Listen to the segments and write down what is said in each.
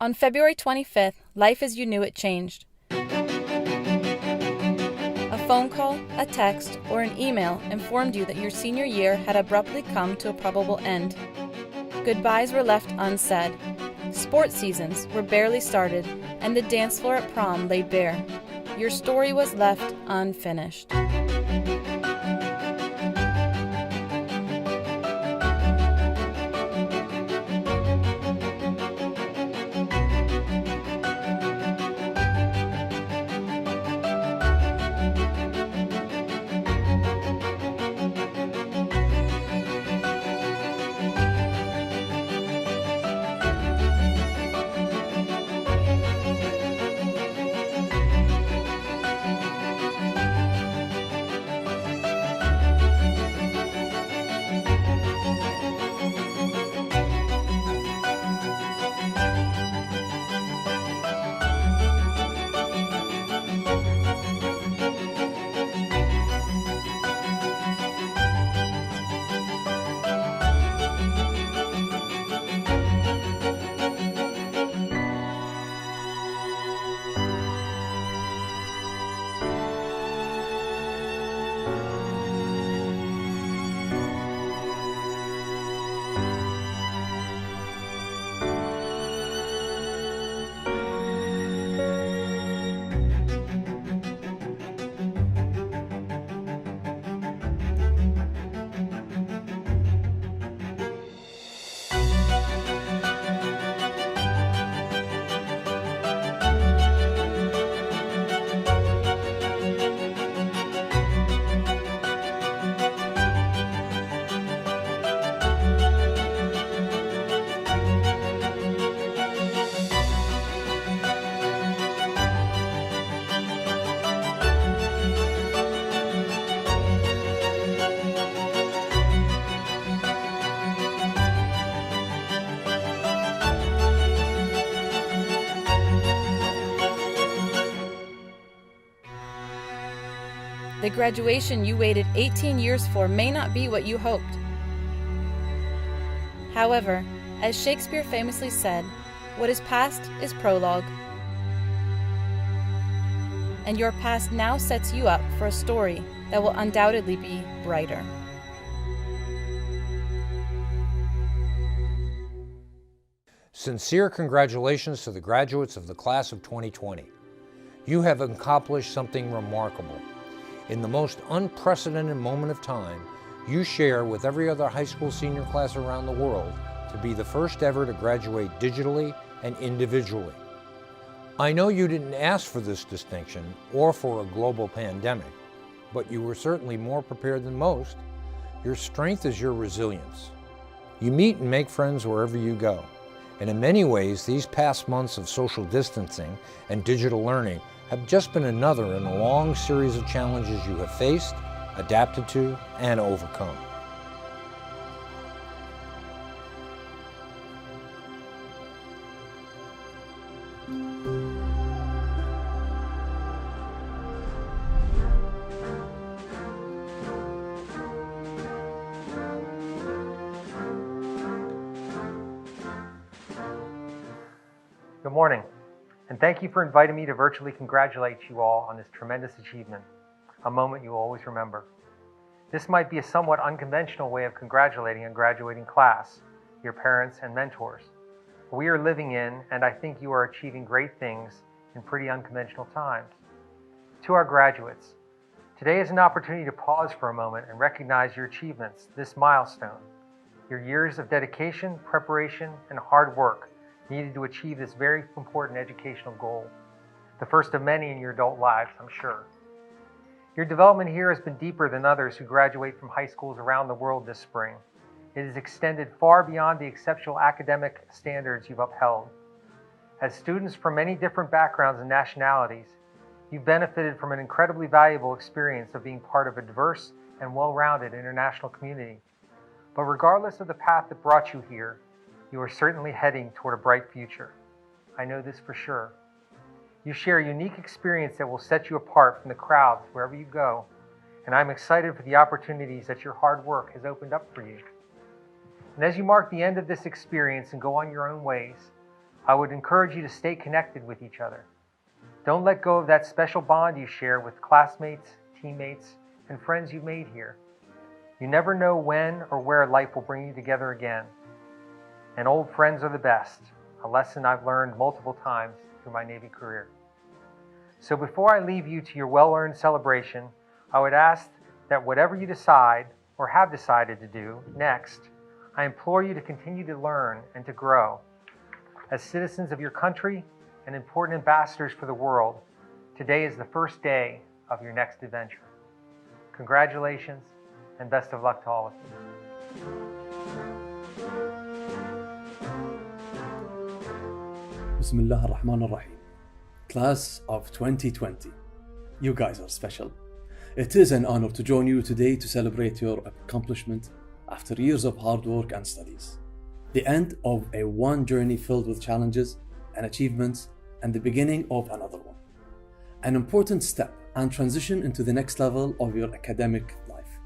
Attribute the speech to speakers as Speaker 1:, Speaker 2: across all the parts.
Speaker 1: On February 25th, life as you knew it changed. A phone call, a text, or an email informed you that your senior year had abruptly come to a probable end. Goodbyes were left unsaid. Sports seasons were barely started, and the dance floor at prom laid bare. Your story was left unfinished. The graduation you waited 18 years for may not be what you hoped. However, as Shakespeare famously said, what is past is prologue. And your past now sets you up for a story that will undoubtedly be brighter.
Speaker 2: Sincere congratulations to the graduates of the class of 2020. You have accomplished something remarkable. In the most unprecedented moment of time, you share with every other high school senior class around the world to be the first ever to graduate digitally and individually. I know you didn't ask for this distinction or for a global pandemic, but you were certainly more prepared than most. Your strength is your resilience. You meet and make friends wherever you go. And in many ways, these past months of social distancing and digital learning have just been another in a long series of challenges you have faced, adapted to, and overcome.
Speaker 3: Good morning, and thank you for inviting me to virtually congratulate you all on this tremendous achievement, a moment you will always remember. This might be a somewhat unconventional way of congratulating a graduating class, your parents and mentors. We are living in, and I think you are achieving great things in pretty unconventional times. To our graduates, today is an opportunity to pause for a moment and recognize your achievements, this milestone, your years of dedication, preparation, and hard work needed to achieve this very important educational goal, the first of many in your adult lives, I'm sure. Your development here has been deeper than others who graduate from high schools around the world this spring. It has extended far beyond the exceptional academic standards you've upheld. As students from many different backgrounds and nationalities, you've benefited from an incredibly valuable experience of being part of a diverse and well-rounded international community. But regardless of the path that brought you here, you are certainly heading toward a bright future. I know this for sure. You share a unique experience that will set you apart from the crowds wherever you go, and I'm excited for the opportunities that your hard work has opened up for you. And as you mark the end of this experience and go on your own ways, I would encourage you to stay connected with each other. Don't let go of that special bond you share with classmates, teammates, and friends you've made here. You never know when or where life will bring you together again. And old friends are the best, a lesson I've learned multiple times through my Navy career. So before I leave you to your well-earned celebration, I would ask that whatever you decide or have decided to do next, I implore you to continue to learn and to grow. As citizens of your country and important ambassadors for the world, today is the first day of your next adventure. Congratulations and best of luck to all of you.
Speaker 4: Bismillah ar-Rahman ar-Rahim. Class of 2020, you guys are special. It is an honor to join you today to celebrate your accomplishment after years of hard work and studies. The end of a one journey filled with challenges and achievements, and the beginning of another one. An important step and transition into the next level of your academic life.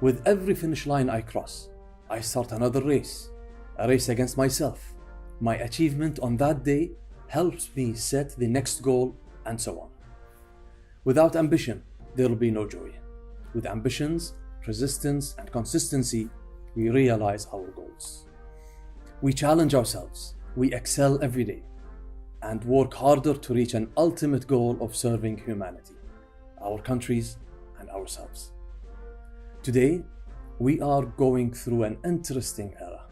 Speaker 4: With every finish line I cross, I start another race, a race against myself. My achievement on that day helps me set the next goal, and so on. Without ambition, there will be no joy. With ambitions, persistence, and consistency, we realize our goals. We challenge ourselves, we excel every day, and work harder to reach an ultimate goal of serving humanity, our countries, and ourselves. Today, we are going through an interesting era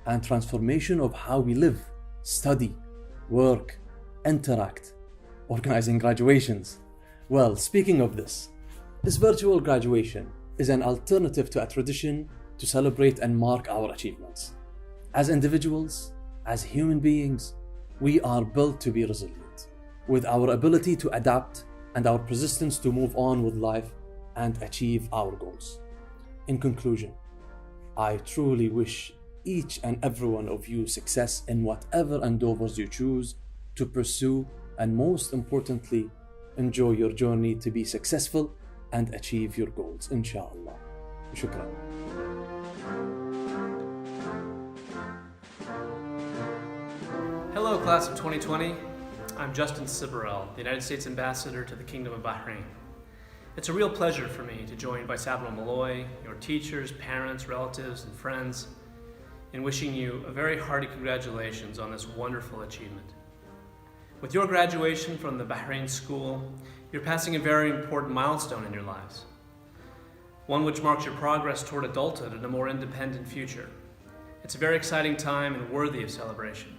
Speaker 4: and transformation of how we live, study, work, interact, organizing graduations. Well, speaking of this virtual graduation is an alternative to a tradition to celebrate and mark our achievements. As individuals, as human beings, we are built to be resilient, with our ability to adapt and our persistence to move on with life and achieve our goals. In conclusion, I truly wish each and every one of you success in whatever endeavors you choose to pursue, and most importantly, enjoy your journey to be successful and achieve your goals, inshallah. Shukran.
Speaker 5: Hello, class of 2020. I'm Justin Siberel, the United States Ambassador to the Kingdom of Bahrain. It's a real pleasure for me to join Vice Admiral Malloy, your teachers, parents, relatives, and friends in wishing you a very hearty congratulations on this wonderful achievement. With your graduation from the Bahrain School, you're passing a very important milestone in your lives, one which marks your progress toward adulthood and a more independent future. It's a very exciting time and worthy of celebration.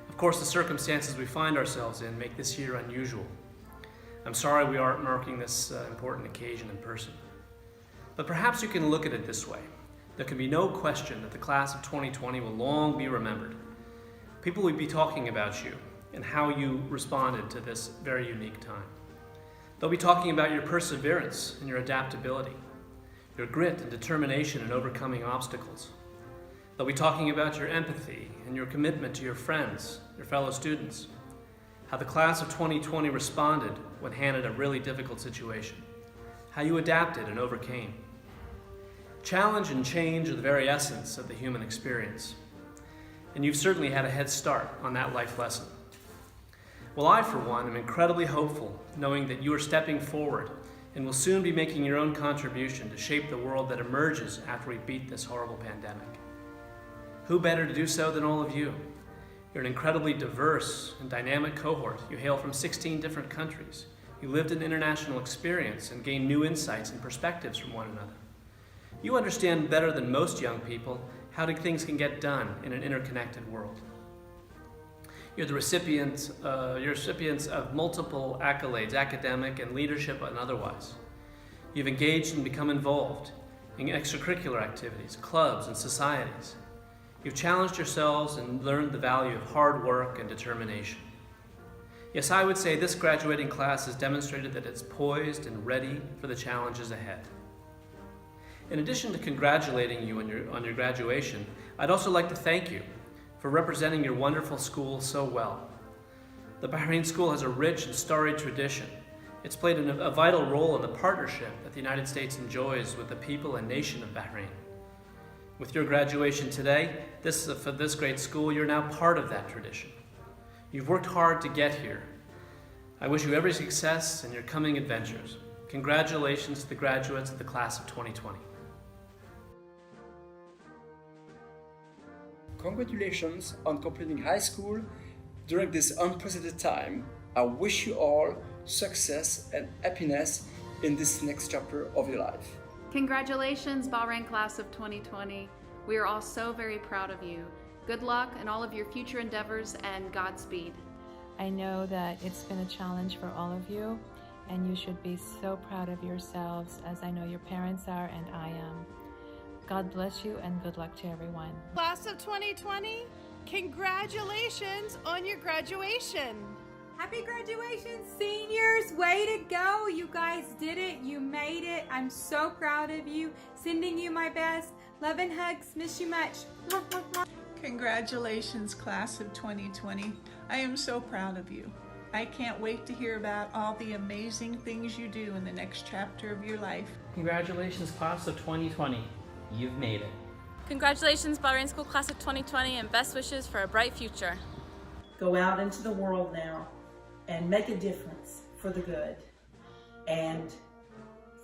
Speaker 5: Of course, the circumstances we find ourselves in make this year unusual. I'm sorry we aren't marking this important occasion in person. But perhaps you can look at it this way. There can be no question that the class of 2020 will long be remembered. People will be talking about you and how you responded to this very unique time. They'll be talking about your perseverance and your adaptability, your grit and determination in overcoming obstacles. They'll be talking about your empathy and your commitment to your friends, your fellow students, how the class of 2020 responded when handed a really difficult situation, how you adapted and overcame. Challenge and change are the very essence of the human experience, and you've certainly had a head start on that life lesson. Well, I, for one, am incredibly hopeful, knowing that you are stepping forward and will soon be making your own contribution to shape the world that emerges after we beat this horrible pandemic. Who better to do so than all of you? You're an incredibly diverse and dynamic cohort. You hail from 16 different countries. You lived an international experience and gained new insights and perspectives from one another. You understand better than most young people how things can get done in an interconnected world. You're the recipients of multiple accolades, academic and leadership and otherwise. You've engaged and become involved in extracurricular activities, clubs, and societies. You've challenged yourselves and learned the value of hard work and determination. Yes, I would say this graduating class has demonstrated that it's poised and ready for the challenges ahead. In addition to congratulating you on your graduation, I'd also like to thank you for representing your wonderful school so well. The Bahrain School has a rich and storied tradition. It's played a vital role in the partnership that the United States enjoys with the people and nation of Bahrain. With your graduation today, for this great school, you're now part of that tradition. You've worked hard to get here. I wish you every success in your coming adventures. Congratulations to the graduates of the class of 2020.
Speaker 6: Congratulations on completing high school during this unprecedented time. I wish you all success and happiness in this next chapter of your life.
Speaker 7: Congratulations, Bahrain class of 2020. We are all so very proud of you. Good luck in all of your future endeavors and Godspeed.
Speaker 8: I know that it's been a challenge for all of you, and you should be so proud of yourselves, as I know your parents are and I am. God bless you and good luck to everyone.
Speaker 9: Class of 2020, congratulations on your graduation.
Speaker 10: Happy graduation, seniors. Way to go. You guys did it. You made it. I'm so proud of you. Sending you my best. Love and hugs. Miss you much.
Speaker 11: Congratulations, class of 2020. I am so proud of you. I can't wait to hear about all the amazing things you do in the next chapter of your life.
Speaker 12: Congratulations, class of 2020. You've made it.
Speaker 1: Congratulations, Bahrain School class of 2020, and best wishes for a bright future.
Speaker 13: Go out into the world now and make a difference for the good and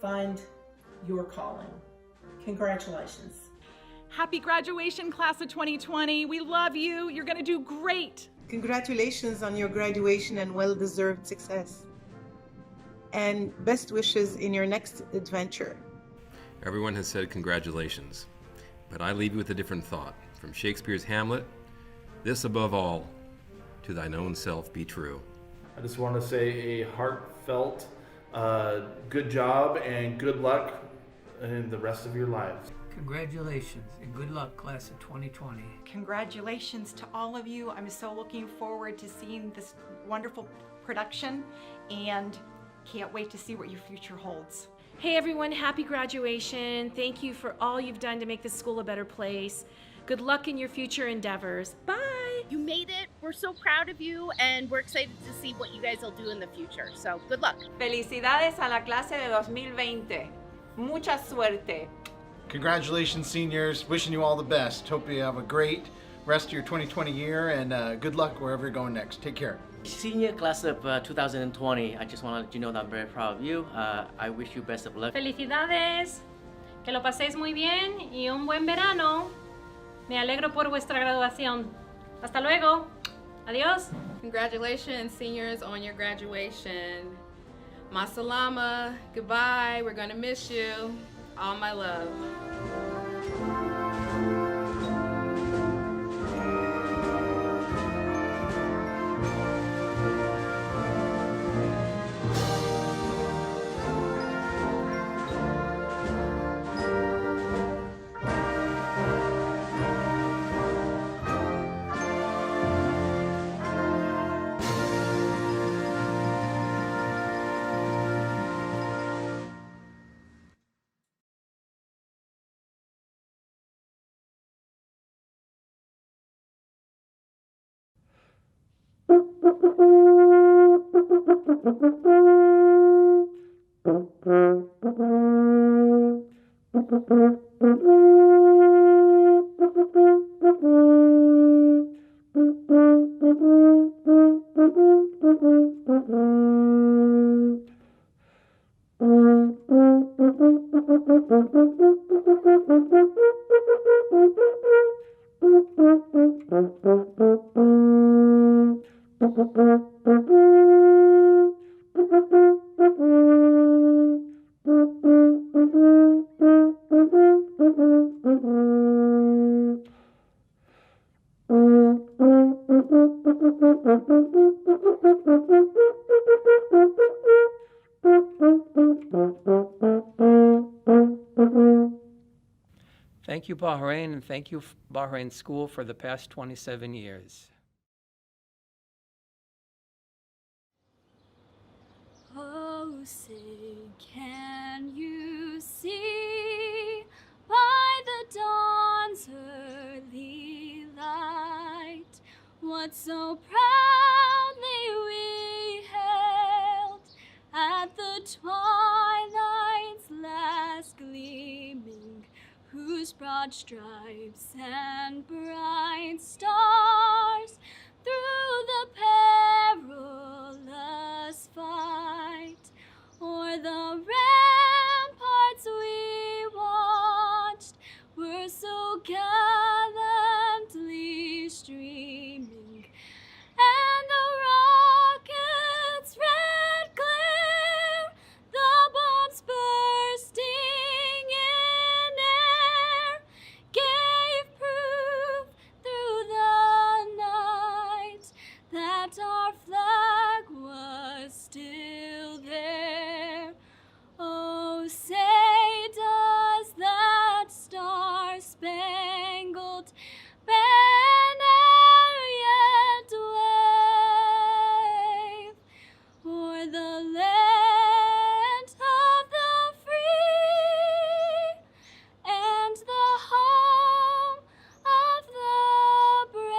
Speaker 13: find your calling. Congratulations.
Speaker 9: Happy graduation, class of 2020. We love you. You're going to do great.
Speaker 14: Congratulations on your graduation and well-deserved success. And best wishes in your next adventure.
Speaker 15: Everyone has said congratulations, but I leave you with a different thought. From Shakespeare's Hamlet, this above all, to thine own self be true.
Speaker 16: I just want to say a heartfelt good job and good luck in the rest of your lives.
Speaker 17: Congratulations and good luck, class of 2020.
Speaker 18: Congratulations to all of you. I'm so looking forward to seeing this wonderful production and can't wait to see what your future holds.
Speaker 19: Hey everyone, happy graduation. Thank you for all you've done to make this school a better place. Good luck in your future endeavors. Bye!
Speaker 20: You made it. We're so proud of you and we're excited to see what you guys will do in the future. So good luck.
Speaker 10: Felicidades a la clase de 2020. Mucha suerte.
Speaker 21: Congratulations, seniors. Wishing you all the best. Hope you have a great rest of your 2020 year and good luck wherever you're going next. Take care.
Speaker 12: Senior class of 2020, I just want to let you know that I'm very proud of you. I wish you best of luck.
Speaker 19: Felicidades. Que lo paséis muy bien y un buen verano. Me alegro por vuestra graduación. Hasta luego. Adiós.
Speaker 22: Congratulations, seniors, on your graduation. Masalama. Goodbye. We're going to miss you. All my love.
Speaker 23: Thank you, Bahrain, and thank you, Bahrain School, for the past 27 years.
Speaker 24: Oh, say, can you see by the dawn's early light what so proudly we hailed at the twilight's last gleaming? Who whose broad stripes and bright stars through the perilous fight o'er the ramparts we watched were so gallantly streaming, and the rocket's red glare, the bombs bursting in air, gave proof through the night that our flag was still there. Oh, say does that star-spangled banner yet wave o'er the land of the free and the home of the brave?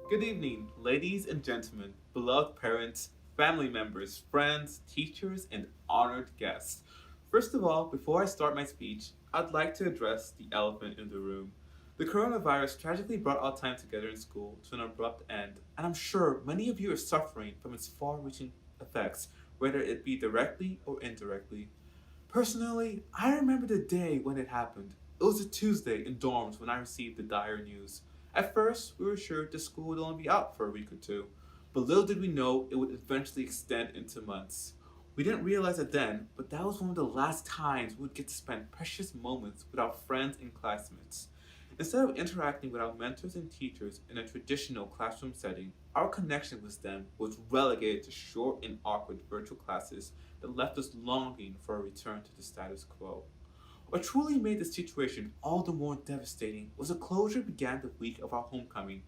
Speaker 2: Good evening, ladies and gentlemen, beloved parents, family members, friends, teachers, and honored guests. First of all, before I start my speech, I'd like to address the elephant in the room. The coronavirus tragically brought our time together in school to an abrupt end, and I'm sure many of you are suffering from its far-reaching effects, whether it be directly or indirectly. Personally, I remember the day when it happened. It was a Tuesday in dorms when I received the dire news. At first, we were sure the school would only be out for a week or two, but little did we know it would eventually extend into months. We didn't realize it then, but that was one of the last times we would get to spend precious moments with our friends and classmates. Instead of interacting with our mentors and teachers in a traditional classroom setting, our connection with them was relegated to short and awkward virtual classes that left us longing for a return to the status quo. What truly made the situation all the more devastating was the closure began the week of our homecoming.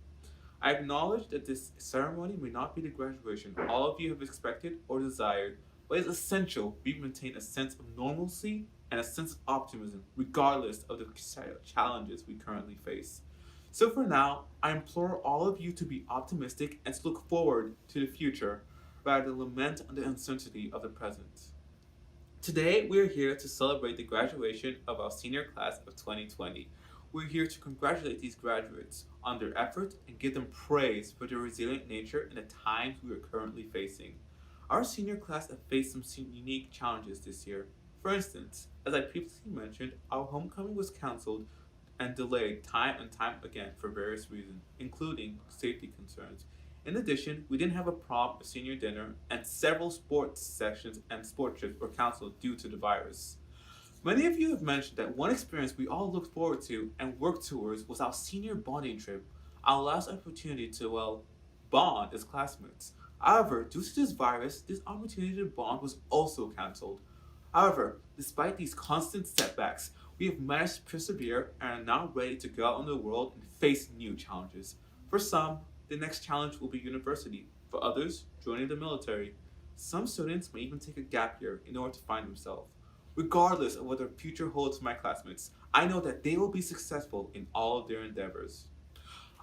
Speaker 2: I acknowledge that this ceremony may not be the graduation all of you have expected or desired, but it's essential we maintain a sense of normalcy and a sense of optimism regardless of the challenges we currently face. So for now, I implore all of you to be optimistic and to look forward to the future rather than lament on the uncertainty of the present. Today, we are here to celebrate the graduation of our senior class of 2020. We're here to congratulate these graduates on their effort and give them praise for their resilient nature in the times we are currently facing. Our senior class have faced some unique challenges this year. For instance, as I previously mentioned, our homecoming was cancelled and delayed time and time again for various reasons, including safety concerns. In addition, we didn't have a prom or senior dinner, and several sports sessions and sport trips were canceled due to the virus. Many of you have mentioned that one experience we all looked forward to and worked towards was our senior bonding trip, our last opportunity to, bond as classmates. However, due to this virus, this opportunity to bond was also canceled. However, despite these constant setbacks, we have managed to persevere and are now ready to go out in the world and face new challenges. For some, the next challenge will be university. For others, joining the military. Some students may even take a gap year in order to find themselves. Regardless of what their future holds for my classmates, I know that they will be successful in all of their endeavors.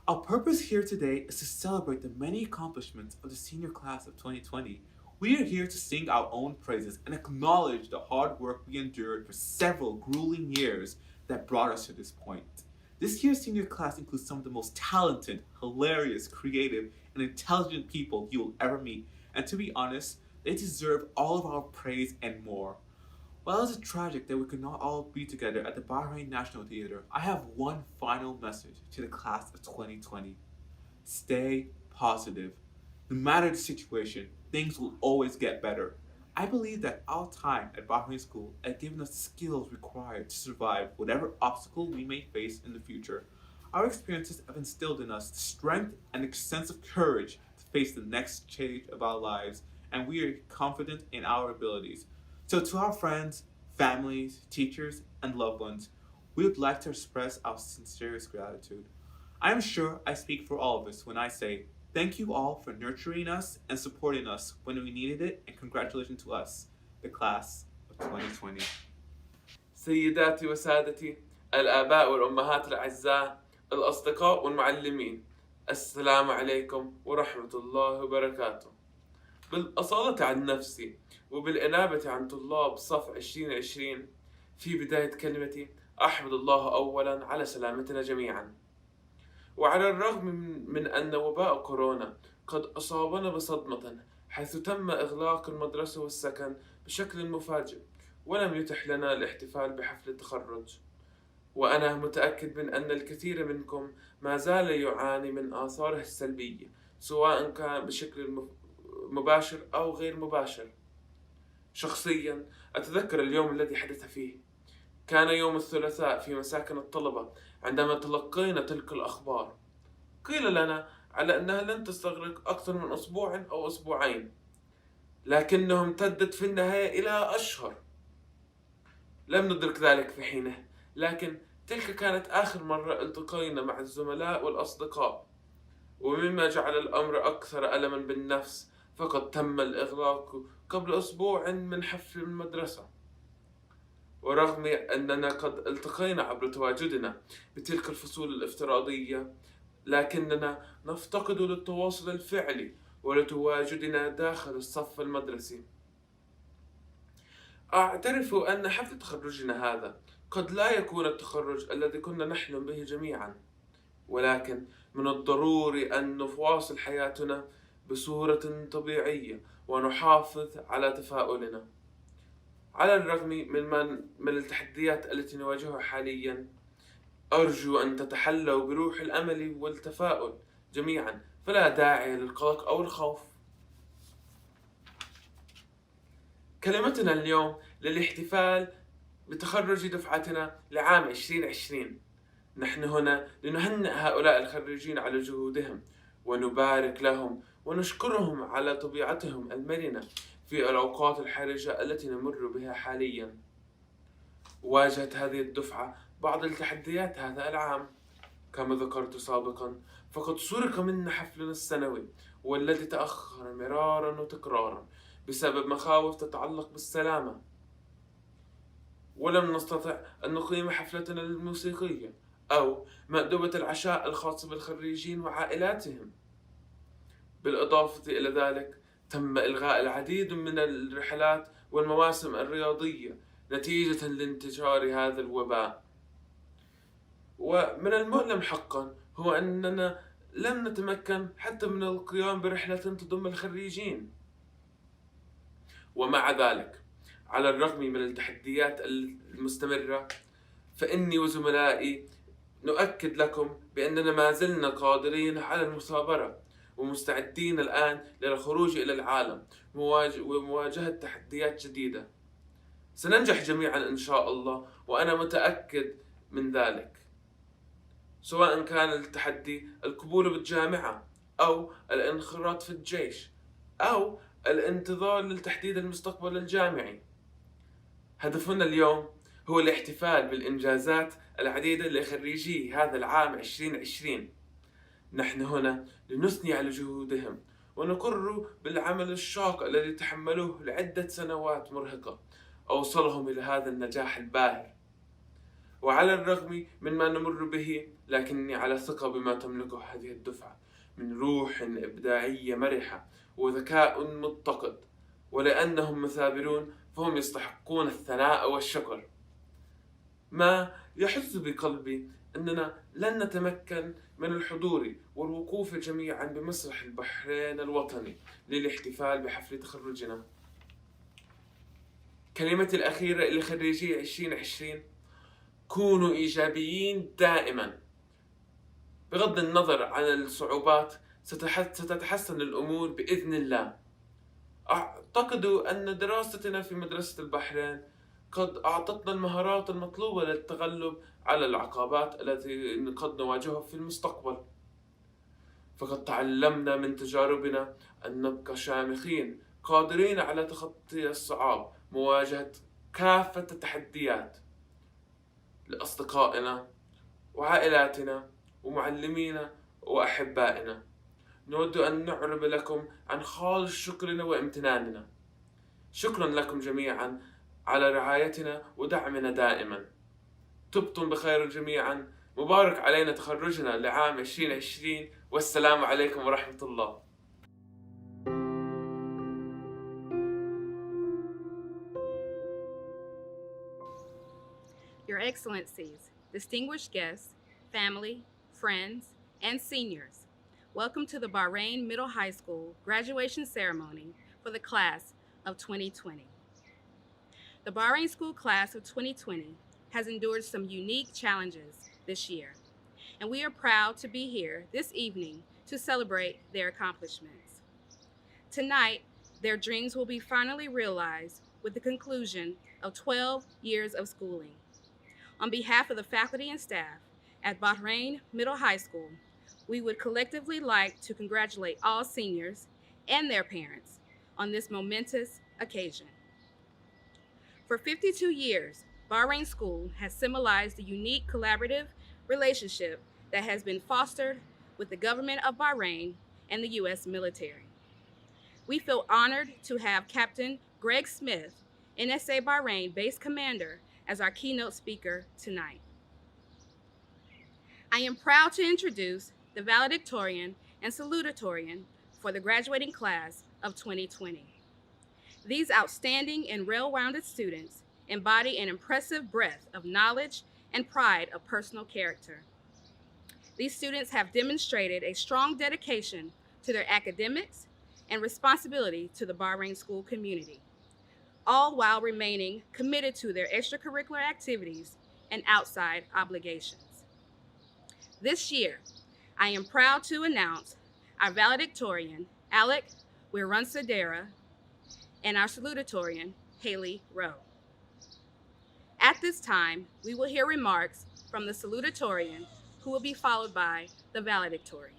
Speaker 2: Our purpose here today is to celebrate the many accomplishments of the senior class of 2020. We are here to sing our own praises and acknowledge the hard work we endured for several grueling years that brought us to this point. This year's senior class includes some of the most talented, hilarious, creative, and intelligent people you will ever meet, and to be honest, they deserve all of our praise and more. While it is tragic that we could not all be together at the Bahrain National Theater, I have one final message to the class of 2020. Stay positive. No matter the situation, things will always get better. I believe that our time at Bahrain School has given us the skills required to survive whatever obstacle we may face in the future. Our experiences have instilled in us the strength and a sense of courage to face the next stage of our lives, and we are confident in our abilities. So to our friends, families, teachers, and loved ones, we would like to express our sincerest gratitude. I am sure I speak for all of us when I say, thank you all for nurturing us and supporting us when we needed it, and congratulations to us, the class of 2020.
Speaker 3: سيداتي وسادتي، الآباء والأمهات الأعزاء، الأصدقاء والمعلمين، السلام عليكم ورحمة الله وبركاته. بالأصالة عن نفسي وبالإنابة عن طلاب صف 2020، في بداية كلمتي أحمد الله أولا على سلامتنا جميعا. وعلى الرغم من أن وباء كورونا قد أصابنا بصدمة، حيث تم إغلاق المدرسة والسكن بشكل مفاجئ ولم يتح لنا الاحتفال بحفل التخرج، وأنا متأكد من أن الكثير منكم ما زال يعاني من آثاره السلبية، سواء كان بشكل مباشر أو غير مباشر. شخصيا أتذكر اليوم الذي حدث فيه، كان يوم الثلاثاء في مساكن الطلبة عندما تلقينا تلك الأخبار. قيل لنا على أنها لن تستغرق أكثر من أسبوع أو أسبوعين، لكنها امتدت في النهاية إلى أشهر. لم ندرك ذلك في حينه، لكن تلك كانت آخر مرة التقينا مع الزملاء والأصدقاء، ومما جعل الأمر أكثر ألما بالنفس فقد تم الإغلاق قبل أسبوع من حفل المدرسة. ورغم أننا قد التقينا عبر تواجدنا بتلك الفصول الافتراضية، لكننا نفتقد للتواصل الفعلي ولتواجدنا داخل الصف المدرسي. أعترف أن حفل تخرجنا هذا قد لا يكون التخرج الذي كنا نحلم به جميعا، ولكن من الضروري أن نواصل حياتنا بصورة طبيعية ونحافظ على تفاؤلنا. على الرغم من التحديات التي نواجهها حاليا، أرجو أن تتحلوا بروح الأمل والتفاؤل جميعا، فلا داعي للقلق أو الخوف. كلمتنا اليوم للاحتفال بتخرج دفعتنا لعام 2020. نحن هنا لنهنئ هؤلاء الخريجين على جهودهم ونبارك لهم ونشكرهم على طبيعتهم المرنة في الأوقات الحرجة التي نمر بها حاليا. واجهت هذه الدفعة بعض التحديات هذا العام كما ذكرت سابقا، فقد سرق منا حفلنا السنوي والذي تأخر مرارا وتكرارا بسبب مخاوف تتعلق بالسلامة، ولم نستطع أن نقيم حفلتنا الموسيقية أو مأدبة العشاء الخاصة بالخريجين وعائلاتهم. بالإضافة إلى ذلك تم إلغاء العديد من الرحلات والمواسم الرياضية نتيجة لانتشار هذا الوباء. ومن المؤلم حقا هو أننا لم نتمكن حتى من القيام برحلة تضم الخريجين. ومع ذلك على الرغم من التحديات المستمرة، فإني وزملائي نؤكد لكم بأننا ما زلنا قادرين على المثابرة ومستعدين الآن للخروج إلى العالم ومواجهة تحديات جديدة. سننجح جميعا إن شاء الله، وأنا متأكد من ذلك، سواء كان التحدي القبول بالجامعة أو الانخراط في الجيش أو الانتظار لتحديد المستقبل الجامعي. هدفنا اليوم هو الاحتفال بالإنجازات العديدة لخريجي هذا العام 2020. نحن هنا لنثني على جهودهم ونقر بالعمل الشاق الذي تحملوه لعدة سنوات مرهقة أوصلهم إلى هذا النجاح الباهر. وعلى الرغم من ما نمر به، لكني على ثقة بما تملكه هذه الدفعة من روح إبداعية مرحة وذكاء متقد، ولأنهم مثابرون فهم يستحقون الثناء والشكر. ما يحس بقلبي أننا لن نتمكن من الحضور والوقوف جميعا بمسرح البحرين الوطني للاحتفال بحفل تخرجنا. كلمتي الأخيرة لخريجي 2020: كونوا إيجابيين دائما. بغض النظر عن الصعوبات ستتحسن الأمور بإذن الله. أعتقد أن دراستنا في مدرسة البحرين قد أعطتنا المهارات المطلوبة للتغلب على العقبات التي قد نواجهها في المستقبل، فقد تعلمنا من تجاربنا أن نبقى شامخين قادرين على تخطي الصعاب، مواجهة كافة التحديات. لأصدقائنا وعائلاتنا ومعلمينا وأحبائنا نود أن نعرب لكم عن خالص شكرنا وامتناننا. شكرا لكم جميعا على رعايتنا ودعمنا دائما. طبتم بخير جميعا، مبارك علينا تخرجنا لعام 2020 والسلام عليكم ورحمة الله.
Speaker 22: Your Excellencies, distinguished guests, family, friends, and seniors, welcome to the Bahrain Middle High School graduation ceremony for the class of 2020. The Bahrain School class of 2020 has endured some unique challenges this year, and we are proud to be here this evening to celebrate their accomplishments. Tonight, their dreams will be finally realized with the conclusion of 12 years of schooling. On behalf of the faculty and staff at Bahrain Middle High School, we would collectively like to congratulate all seniors and their parents on this momentous occasion. For 52 years, Bahrain School has symbolized the unique collaborative relationship that has been fostered with the government of Bahrain and the U.S. military. We feel honored to have Captain Greg Smith, NSA Bahrain Base Commander, as our keynote speaker tonight. I am proud to introduce the valedictorian and salutatorian for the graduating class of 2020. These outstanding and well-rounded students embody an impressive breadth of knowledge and pride of personal character. These students have demonstrated a strong dedication to their academics and responsibility to the Bahrain school community, all while remaining committed to their extracurricular activities and outside obligations. This year, I am proud to announce our valedictorian, Alec Wiransadera, and our salutatorian, Haley Rowe. At this time, we will hear remarks from the salutatorian, who will be followed by the valedictorian.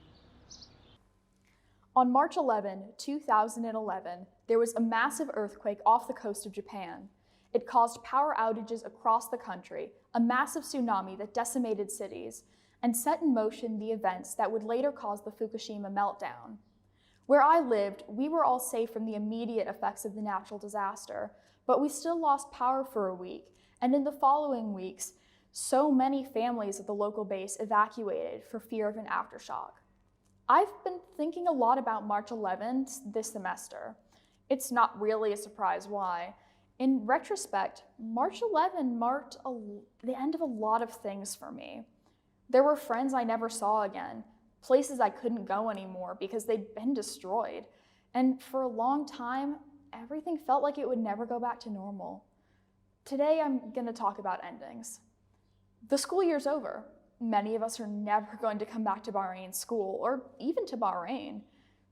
Speaker 4: On March 11, 2011, there was a massive earthquake off the coast of Japan. It caused power outages across the country, a massive tsunami that decimated cities, and set in motion the events that would later cause the Fukushima meltdown. Where I lived, we were all safe from the immediate effects of the natural disaster, but we still lost power for a week, and in the following weeks, so many families at the local base evacuated for fear of an aftershock. I've been thinking a lot about March 11th this semester. It's not really a surprise why. In retrospect, March 11 marked the end of a lot of things for me. There were friends I never saw again, places I couldn't go anymore because they'd been destroyed. And for a long time, everything felt like it would never go back to normal. Today, I'm going to talk about endings. The school year's over. Many of us are never going to come back to Bahrain school, or even to Bahrain.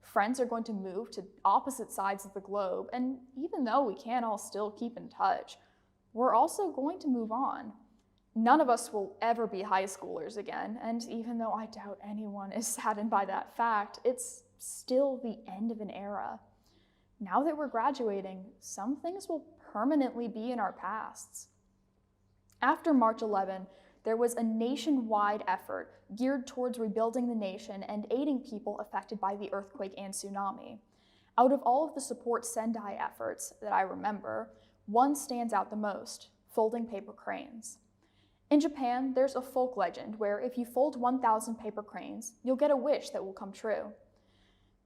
Speaker 4: Friends are going to move to opposite sides of the globe, and even though we can all still keep in touch, we're also going to move on. None of us will ever be high schoolers again, and even though I doubt anyone is saddened by that fact, it's still the end of an era. Now that we're graduating, some things will permanently be in our pasts. After March 11, there was a nationwide effort geared towards rebuilding the nation and aiding people affected by the earthquake and tsunami. Out of all of the support Sendai efforts that I remember, one stands out the most: folding paper cranes. In Japan, there's a folk legend where if you fold 1,000 paper cranes, you'll get a wish that will come true.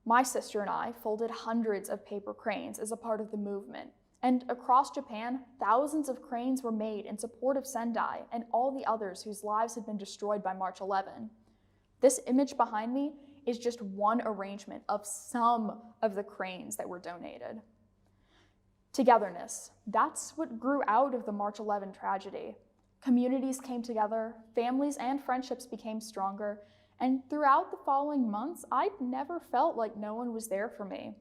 Speaker 4: My sister and I folded hundreds of paper cranes as a part of the movement. And across Japan, thousands of cranes were made in support of Sendai and all the others whose lives had been destroyed by March 11. This image behind me is just one arrangement of some of the cranes that were donated. Togetherness, that's what grew out of the March 11 tragedy. Communities came together, families and friendships became stronger, and throughout the following months, I never felt like no one was there for me.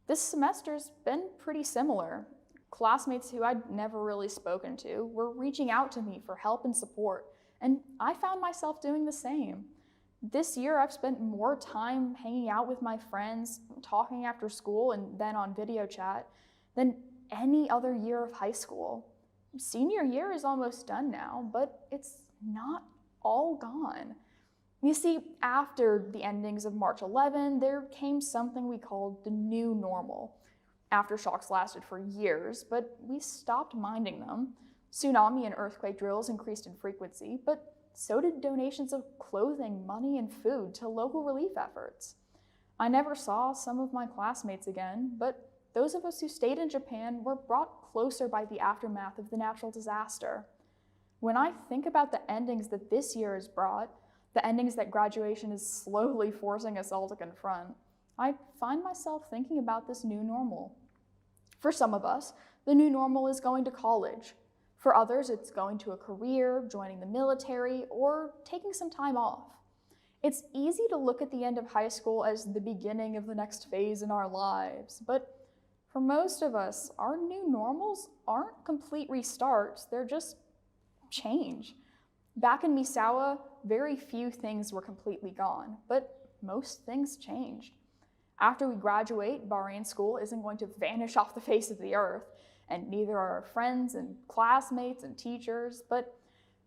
Speaker 4: This semester's been pretty similar. Classmates who I'd never really spoken to were reaching out to me for help and support, and I found myself doing the same. This year, I've spent more time hanging out with my friends, talking after school and then on video chat, than any other year of high school. Senior year is almost done now, but it's not all gone. You see, after the endings of March 11, there came something we called the new normal. Aftershocks lasted for years, but we stopped minding them. Tsunami and earthquake drills increased in frequency, but so did donations of clothing, money, and food to local relief efforts. I never saw some of my classmates again, but those of us who stayed in Japan were brought closer by the aftermath of the natural disaster. When I think about the endings that this year has brought, the endings that graduation is slowly forcing us all to confront, I find myself thinking about this new normal. For some of us, the new normal is going to college. For others, it's going to a career, joining the military, or taking some time off. It's easy to look at the end of high school as the beginning of the next phase in our lives, but for most of us, our new normals aren't complete restarts, they're just change. Back in Misawa, very few things were completely gone, but most things changed. After we graduate, Bahrain school isn't going to vanish off the face of the earth, and neither are our friends and classmates and teachers, but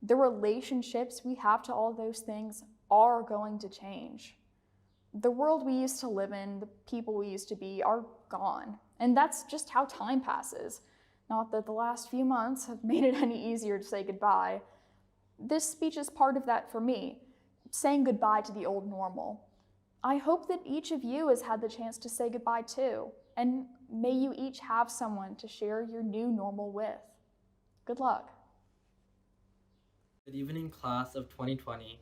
Speaker 4: the relationships we have to all those things are going to change. The world we used to live in, the people we used to be, are gone, and that's just how time passes. Not that the last few months have made it any easier to say goodbye. This speech is part of that for me, saying goodbye to the old normal. I hope that each of you has had the chance to say goodbye too, and may you each have someone to share your new normal with. Good luck.
Speaker 5: Good evening, class of 2020.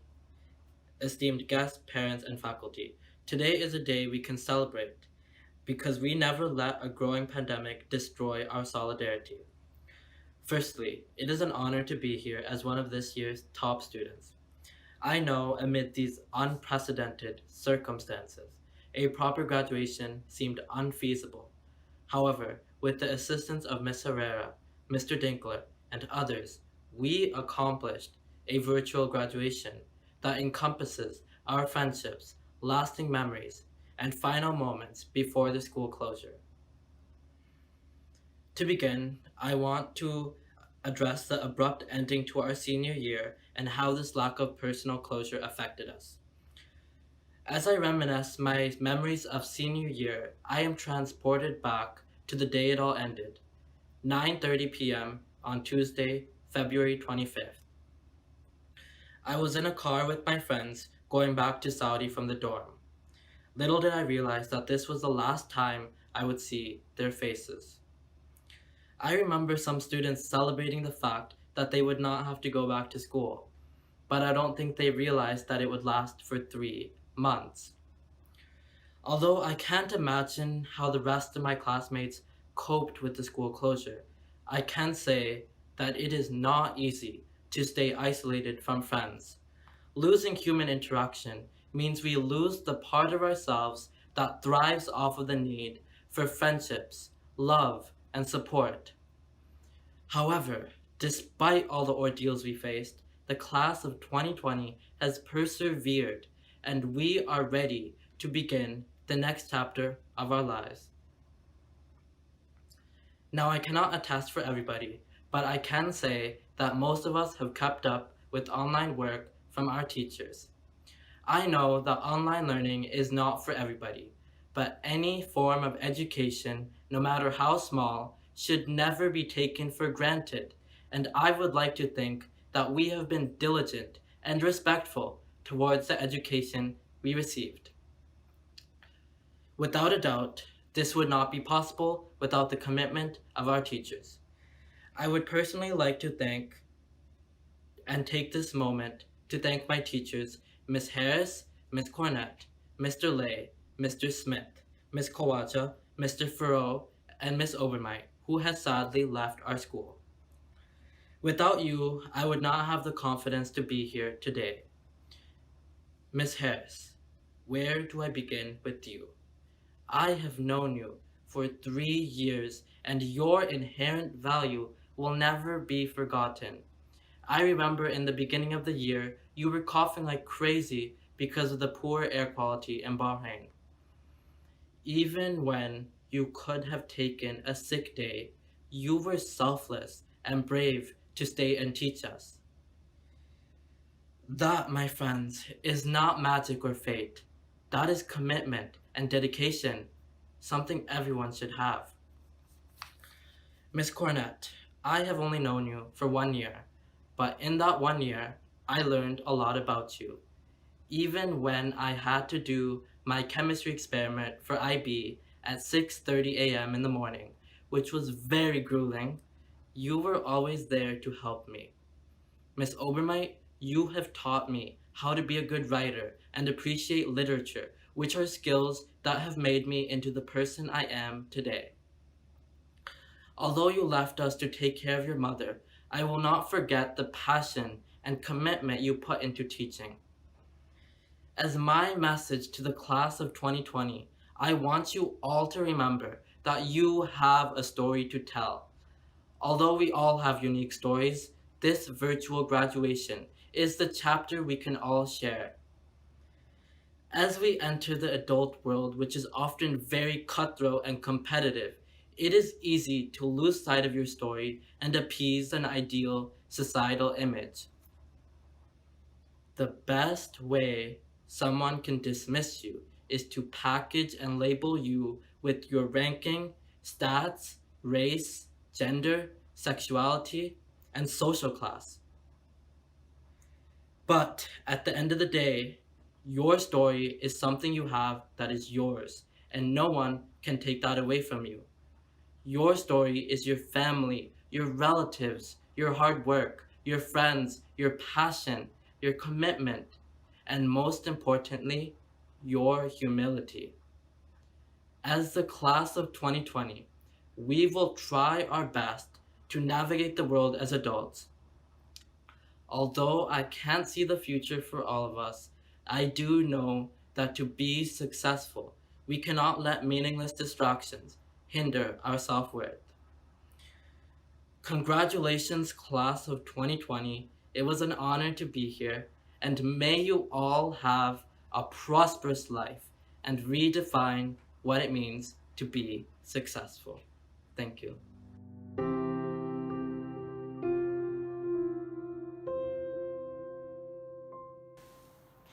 Speaker 5: Esteemed guests, parents, and faculty. Today is a day we can celebrate because we never let a growing pandemic destroy our solidarity. Firstly, it is an honor to be here as one of this year's top students. I know amid these unprecedented circumstances, a proper graduation seemed unfeasible. However, with the assistance of Ms. Herrera, Mr. Dinkler, and others, we accomplished a virtual graduation that encompasses our friendships, lasting memories, and final moments before the school closure. To begin, I want to address the abrupt ending to our senior year and how this lack of personal closure affected us. As I reminisce my memories of senior year, I am transported back to the day it all ended, 9:30 p.m. on Tuesday, February 25th. I was in a car with my friends going back to Saudi from the dorm. Little did I realize that this was the last time I would see their faces. I remember some students celebrating the fact that they would not have to go back to school, but I don't think they realized that it would last for 3 months. Although I can't imagine how the rest of my classmates coped with the school closure, I can say that it is not easy to stay isolated from friends. Losing human interaction means we lose the part of ourselves that thrives off of the need for friendships, love, and support. However, despite all the ordeals we faced, the class of 2020 has persevered, and we are ready to begin the next chapter of our lives. Now, I cannot attest for everybody, but I can say that most of us have kept up with online work from our teachers. I know that online learning is not for everybody, but any form of education, no matter how small, should never be taken for granted, and I would like to think that we have been diligent and respectful towards the education we received. Without a doubt, this would not be possible without the commitment of our teachers. I would personally like to thank and take this moment to thank my teachers, Ms. Harris, Ms. Cornett, Mr. Lay, Mr. Smith, Ms. Kawaja, Mr. Farrow, and Ms. Obermite, who has sadly left our school. Without you, I would not have the confidence to be here today. Ms. Harris, where do I begin with you? I have known you for 3 years, and your inherent value will never be forgotten. I remember in the beginning of the year, you were coughing like crazy because of the poor air quality in Bahrain. Even when you could have taken a sick day, you were selfless and brave to stay and teach us. That, my friends, is not magic or fate. That is commitment and dedication, something everyone should have. Miss Cornett, I have only known you for 1 year, but in that 1 year, I learned a lot about you. Even when I had to do my chemistry experiment for IB at 6:30 a.m. in the morning, which was very grueling, you were always there to help me. Miss Obermite, you have taught me how to be a good writer and appreciate literature, which are skills that have made me into the person I am today. Although you left us to take care of your mother, I will not forget the passion and commitment you put into teaching. As my message to the class of 2020, I want you all to remember that you have a story to tell. Although we all have unique stories, this virtual graduation is the chapter we can all share. As we enter the adult world, which is often very cutthroat and competitive, it is easy to lose sight of your story and appease an ideal societal image. The best way someone can dismiss you is to package and label you with your ranking, stats, race, gender, sexuality, and social class. But at the end of the day, your story is something you have that is yours, and no one can take that away from you. Your story is your family, your relatives, your hard work, your friends, your passion, your commitment, and most importantly, your humility. As the class of 2020, we will try our best to navigate the world as adults. Although I can't see the future for all of us, I do know that to be successful, we cannot let meaningless distractions hinder our self-worth. Congratulations, class of 2020. It was an honor to be here, and may you all have a prosperous life and redefine what it means to be successful. Thank you.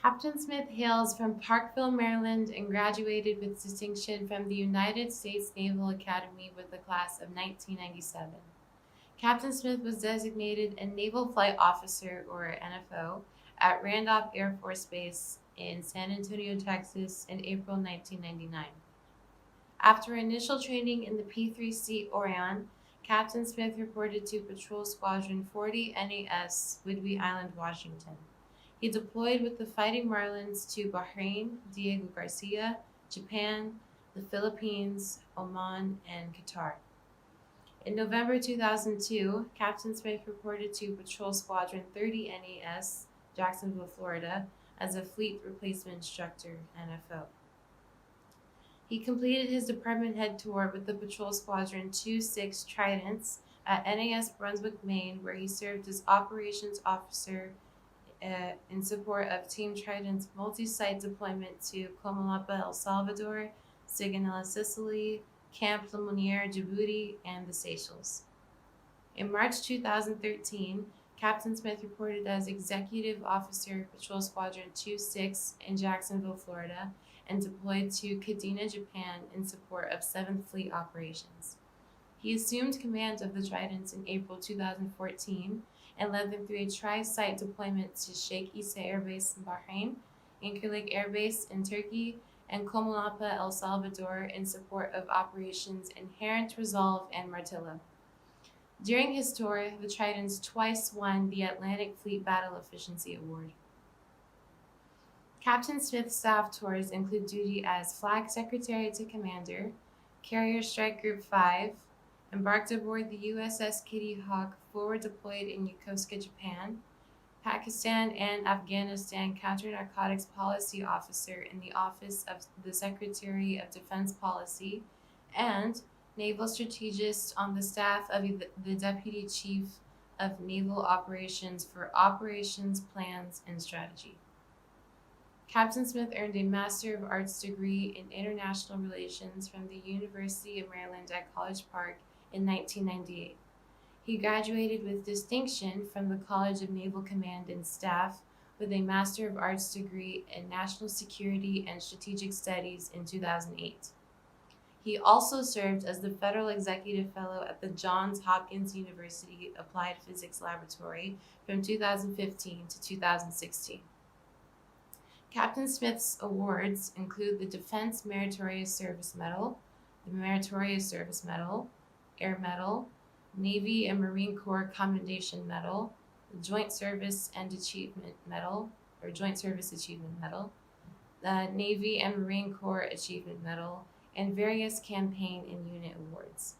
Speaker 6: Captain Smith hails from Parkville, Maryland, and graduated with distinction from the United States Naval Academy with the class of 1997. Captain Smith was designated a Naval Flight Officer, or NFO, at Randolph Air Force Base in San Antonio, Texas in April 1999. After initial training in the P-3C Orion, Captain Smith reported to Patrol Squadron 40 NAS, Whidbey Island, Washington. He deployed with the Fighting Marlins to Bahrain, Diego Garcia, Japan, the Philippines, Oman, and Qatar. In November 2002, Captain Smith reported to Patrol Squadron 30 NAS, Jacksonville, Florida, as a Fleet Replacement Instructor, NFO. He completed his department head tour with the Patrol Squadron 2-6 Tridents at NAS Brunswick, Maine, where he served as Operations Officer in support of Team Trident's multi-site deployment to Comalapa, El Salvador, Sigonella, Sicily, Camp Lemonnier, Djibouti, and the Seychelles. In March 2013, Captain Smith reported as Executive Officer, Patrol Squadron 2-6 in Jacksonville, Florida, and deployed to Kadena, Japan in support of 7th Fleet operations. He assumed command of the Tridents in April 2014 and led them through a tri-site deployment to Sheikh Issa Air Base in Bahrain, Incirlik Air Base in Turkey, and Comalapa, El Salvador in support of operations Inherent Resolve and Martillo. During his tour, the Tridents twice won the Atlantic Fleet Battle Efficiency Award. Captain Smith's staff tours include duty as Flag Secretary to Commander, Carrier Strike Group 5, embarked aboard the USS Kitty Hawk, forward deployed in Yokosuka, Japan, Pakistan and Afghanistan Counter-Narcotics Policy Officer in the Office of the Secretary of Defense Policy, and Naval Strategist on the staff of the Deputy Chief of Naval Operations for Operations, Plans, and Strategy. Captain Smith earned a Master of Arts degree in International Relations from the University of Maryland at College Park in 1998. He graduated with distinction from the College of Naval Command and Staff with a Master of Arts degree in National Security and Strategic Studies in 2008. He also served as the Federal Executive Fellow at the Johns Hopkins University Applied Physics Laboratory from 2015 to 2016. Captain Smith's awards include the Defense Meritorious Service Medal, the Meritorious Service Medal, Air Medal, Navy and Marine Corps Commendation Medal, the Joint Service and Achievement Medal, or Joint Service Achievement Medal, the Navy and Marine Corps Achievement Medal, and various campaign and unit awards.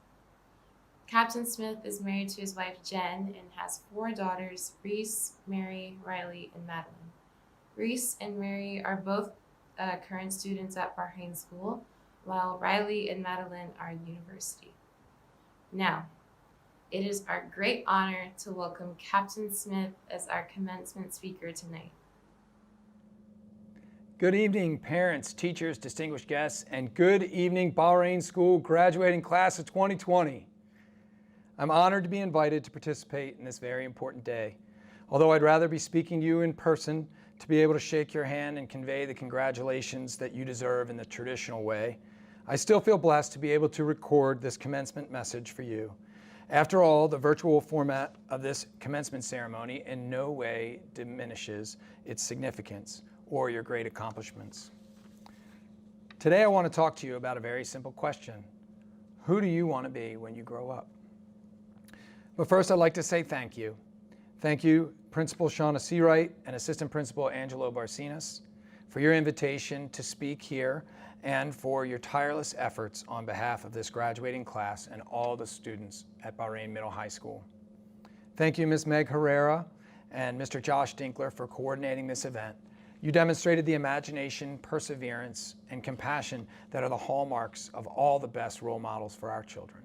Speaker 6: Captain Smith is married to his wife Jen and has 4 daughters, Reese, Mary, Riley, and Madeline. Reese and Mary are both current students at Bahrain School, while Riley and Madeline are in university. Now, it is our great honor to welcome Captain Smith as our commencement speaker tonight.
Speaker 1: Good evening, parents, teachers, distinguished guests, and good evening, Bahrain School graduating class of 2020. I'm honored to be invited to participate in this very important day. Although I'd rather be speaking to you in person to be able to shake your hand and convey the congratulations that you deserve in the traditional way, I still feel blessed to be able to record this commencement message for you. After all, the virtual format of this commencement ceremony in no way diminishes its significance or your great accomplishments. Today I want to talk to you about a very simple question. Who do you want to be when you grow up? But first I'd like to say thank you. Thank you, Principal Shauna Seawright and Assistant Principal Angelo Barcinas, for your invitation to speak here and for your tireless efforts on behalf of this graduating class and all the students at Bahrain Middle High School. Thank you, Ms. Meg Herrera and Mr. Josh Dinkler for coordinating this event. You demonstrated the imagination, perseverance, and compassion that are the hallmarks of all the best role models for our children.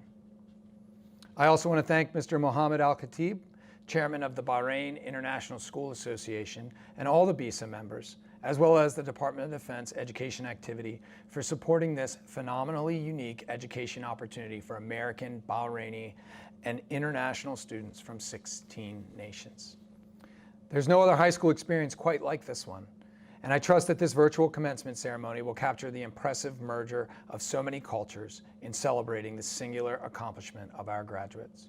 Speaker 1: I also want to thank Mr. Mohammed Al-Khatib, Chairman of the Bahrain International School Association, and all the BISA members, as well as the Department of Defense Education Activity, for supporting this phenomenally unique education opportunity for American, Bahraini, and international students from 16 nations. There's no other high school experience quite like this one, and I trust that this virtual commencement ceremony will capture the impressive merger of so many cultures in celebrating the singular accomplishment of our graduates.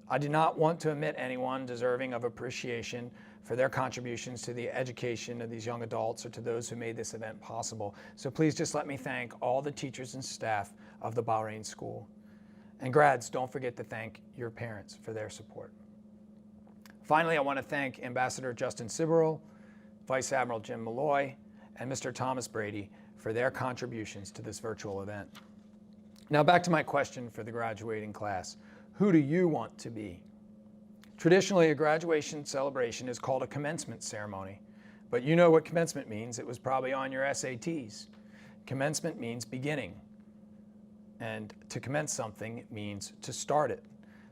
Speaker 1: I do not want to omit anyone deserving of appreciation for their contributions to the education of these young adults or to those who made this event possible. So please just let me thank all the teachers and staff of the Bahrain School. And grads, don't forget to thank your parents for their support. Finally, I want to thank Ambassador Justin Siberl, Vice Admiral Jim Malloy, and Mr. Thomas Brady for their contributions to this virtual event. Now back to my question for the graduating class. Who do you want to be? Traditionally, a graduation celebration is called a commencement ceremony, but you know what commencement means. It was probably on your SATs. Commencement means beginning, and to commence something means to start it.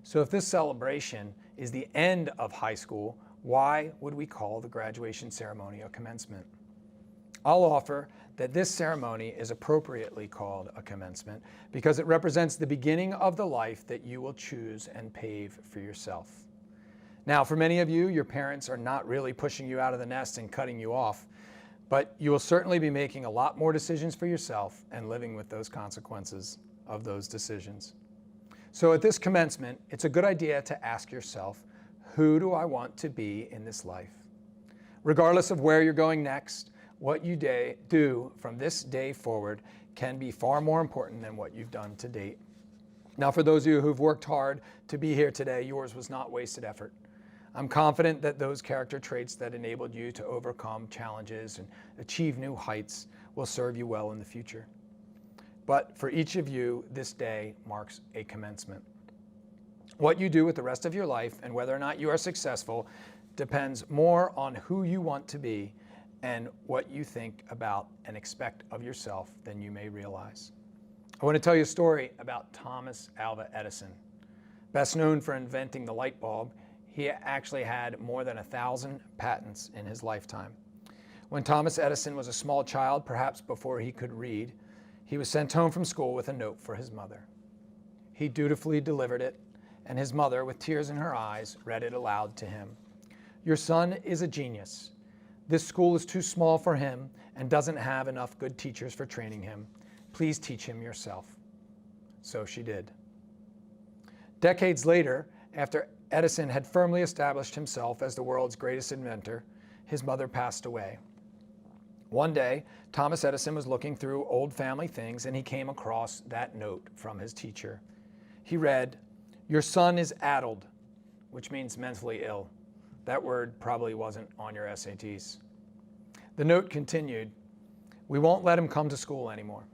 Speaker 1: So if this celebration is the end of high school, why would we call the graduation ceremony a commencement? I'll offer that this ceremony is appropriately called a commencement because it represents the beginning of the life that you will choose and pave for yourself. Now, for many of you, your parents are not really pushing you out of the nest and cutting you off, but you will certainly be making a lot more decisions for yourself and living with those consequences of those decisions. So at this commencement, it's a good idea to ask yourself, who do I want to be in this life? Regardless of where you're going next, what you do from this day forward can be far more important than what you've done to date. Now, for those of you who've worked hard to be here today, yours was not wasted effort. I'm confident that those character traits that enabled you to overcome challenges and achieve new heights will serve you well in the future. But for each of you, this day marks a commencement. What you do with the rest of your life and whether or not you are successful depends more on who you want to be and what you think about and expect of yourself than you may realize. I want to tell you a story about Thomas Alva Edison. Best known for inventing the light bulb, he actually had more than 1,000 patents in his lifetime. When Thomas Edison was a small child, perhaps before he could read, he was sent home from school with a note for his mother. He dutifully delivered it, and his mother, with tears in her eyes, read it aloud to him. "Your son is a genius. This school is too small for him and doesn't have enough good teachers for training him. Please teach him yourself." So she did. Decades later, after Edison had firmly established himself as the world's greatest inventor, his mother passed away. One day, Thomas Edison was looking through old family things and he came across that note from his teacher. He read, "Your son is addled," which means mentally ill. That word probably wasn't on your SATs. The note continued, "We won't let him come to school anymore."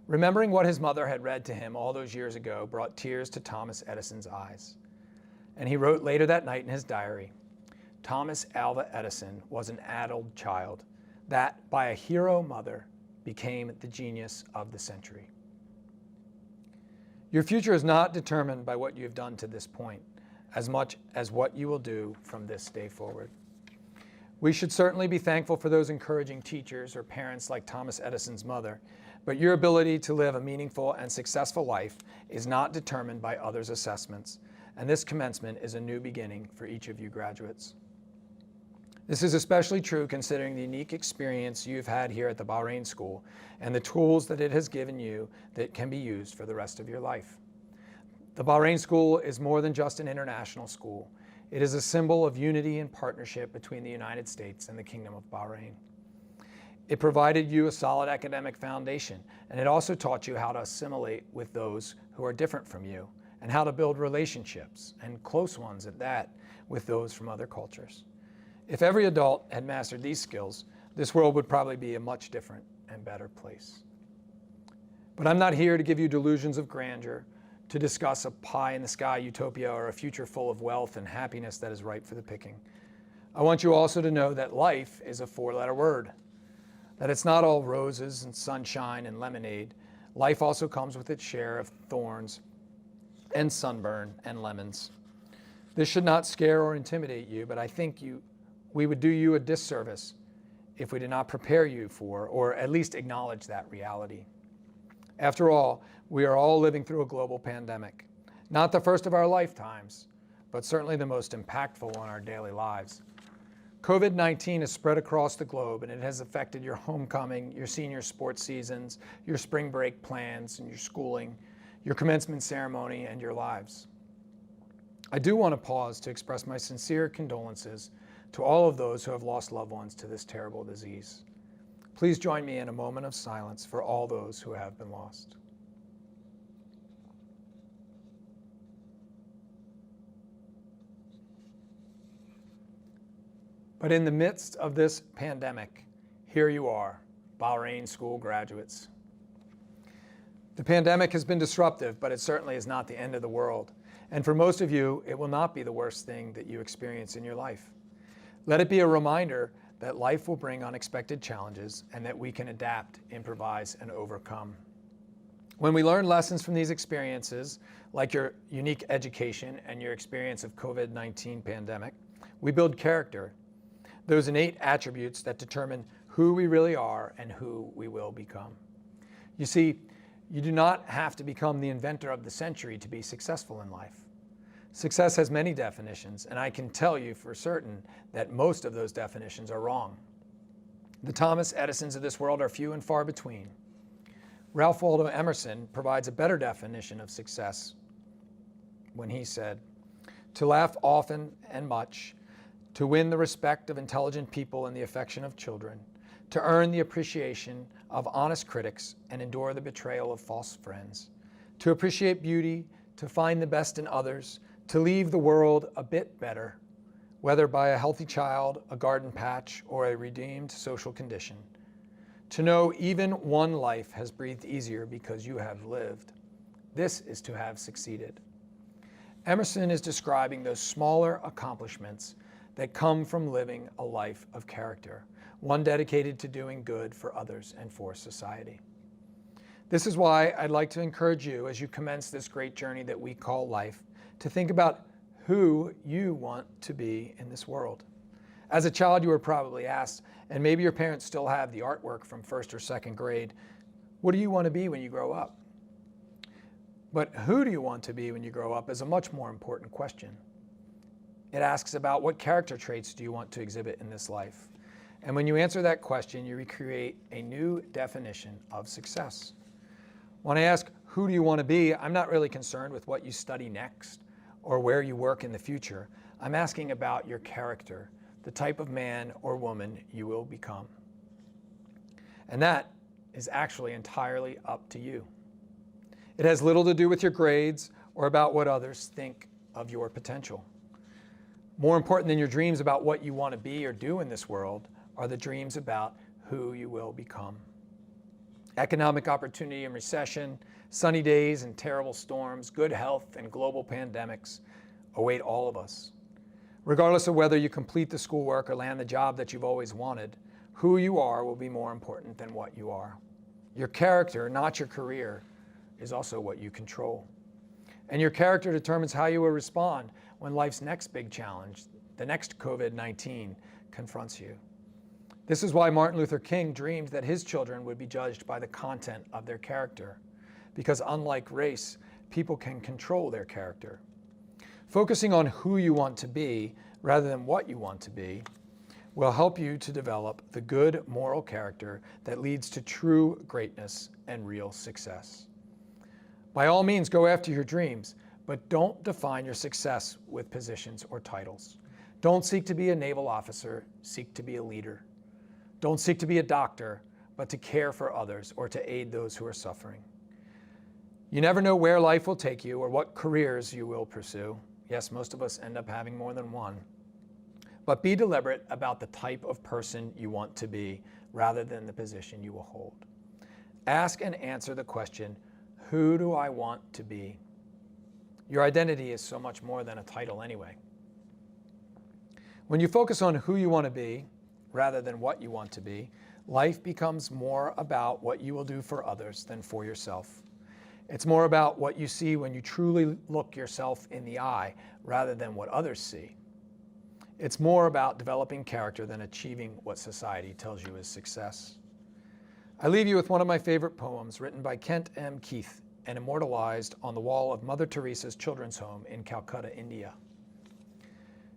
Speaker 1: Remembering what his mother had read to him all those years ago brought tears to Thomas Edison's eyes. And he wrote later that night in his diary, "Thomas Alva Edison was an addled child that, by a hero mother, became the genius of the century." Your future is not determined by what you have done to this point, as much as what you will do from this day forward. We should certainly be thankful for those encouraging teachers or parents like Thomas Edison's mother, but your ability to live a meaningful and successful life is not determined by others' assessments, and this commencement is a new beginning for each of you graduates. This is especially true considering the unique experience you've had here at the Bahrain School and the tools that it has given you that can be used for the rest of your life. The Bahrain School is more than just an international school. It is a symbol of unity and partnership between the United States and the Kingdom of Bahrain. It provided you a solid academic foundation, and it also taught you how to assimilate with those who are different from you, and how to build relationships, and close ones at that, with those from other cultures. If every adult had mastered these skills, this world would probably be a much different and better place. But I'm not here to give you delusions of grandeur, to discuss a pie-in-the-sky utopia or a future full of wealth and happiness that is ripe for the picking. I want you also to know that life is a four-letter word, that it's not all roses and sunshine and lemonade. Life also comes with its share of thorns and sunburn and lemons. This should not scare or intimidate you, but I think we would do you a disservice if we did not prepare you for, or at least acknowledge that reality. After all, we are all living through a global pandemic. Not the first of our lifetimes, but certainly the most impactful on our daily lives. COVID-19 has spread across the globe, and it has affected your homecoming, your senior sports seasons, your spring break plans, and your schooling, your commencement ceremony, and your lives. I do want to pause to express my sincere condolences to all of those who have lost loved ones to this terrible disease. Please join me in a moment of silence for all those who have been lost. But in the midst of this pandemic, here you are, Bahrain School graduates. The pandemic has been disruptive, but it certainly is not the end of the world. And for most of you, it will not be the worst thing that you experience in your life. Let it be a reminder that life will bring unexpected challenges and that we can adapt, improvise, and overcome. When we learn lessons from these experiences, like your unique education and your experience of COVID-19 pandemic, we build character, those innate attributes that determine who we really are and who we will become. You see, you do not have to become the inventor of the century to be successful in life. Success has many definitions, and I can tell you for certain that most of those definitions are wrong. The Thomas Edisons of this world are few and far between. Ralph Waldo Emerson provides a better definition of success when he said, "To laugh often and much, to win the respect of intelligent people and the affection of children, to earn the appreciation of honest critics and endure the betrayal of false friends, to appreciate beauty, to find the best in others, to leave the world a bit better, whether by a healthy child, a garden patch, or a redeemed social condition. To know even one life has breathed easier because you have lived. This is to have succeeded." Emerson is describing those smaller accomplishments that come from living a life of character, one dedicated to doing good for others and for society. This is why I'd like to encourage you, as you commence this great journey that we call life, to think about who you want to be in this world. As a child, you were probably asked, and maybe your parents still have the artwork from 1st or 2nd grade, what do you want to be when you grow up? But who do you want to be when you grow up is a much more important question. It asks about what character traits do you want to exhibit in this life? And when you answer that question, you recreate a new definition of success. When I ask, who do you want to be, I'm not really concerned with what you study next or where you work in the future. I'm asking about your character, the type of man or woman you will become. And that is actually entirely up to you. It has little to do with your grades or about what others think of your potential. More important than your dreams about what you want to be or do in this world are the dreams about who you will become. Economic opportunity and recession, sunny days and terrible storms, good health and global pandemics await all of us. Regardless of whether you complete the schoolwork or land the job that you've always wanted, who you are will be more important than what you are. Your character, not your career, is also what you control. And your character determines how you will respond when life's next big challenge, the next COVID-19, confronts you. This is why Martin Luther King dreamed that his children would be judged by the content of their character, because unlike race, people can control their character. Focusing on who you want to be rather than what you want to be will help you to develop the good moral character that leads to true greatness and real success. By all means, go after your dreams, but don't define your success with positions or titles. Don't seek to be a naval officer, seek to be a leader. Don't seek to be a doctor, but to care for others or to aid those who are suffering. You never know where life will take you or what careers you will pursue. Yes, most of us end up having more than one. But be deliberate about the type of person you want to be rather than the position you will hold. Ask and answer the question, who do I want to be? Your identity is so much more than a title anyway. When you focus on who you want to be rather than what you want to be, life becomes more about what you will do for others than for yourself. It's more about what you see when you truly look yourself in the eye rather than what others see. It's more about developing character than achieving what society tells you is success. I leave you with one of my favorite poems written by Kent M. Keith and immortalized on the wall of Mother Teresa's children's home in Calcutta, India.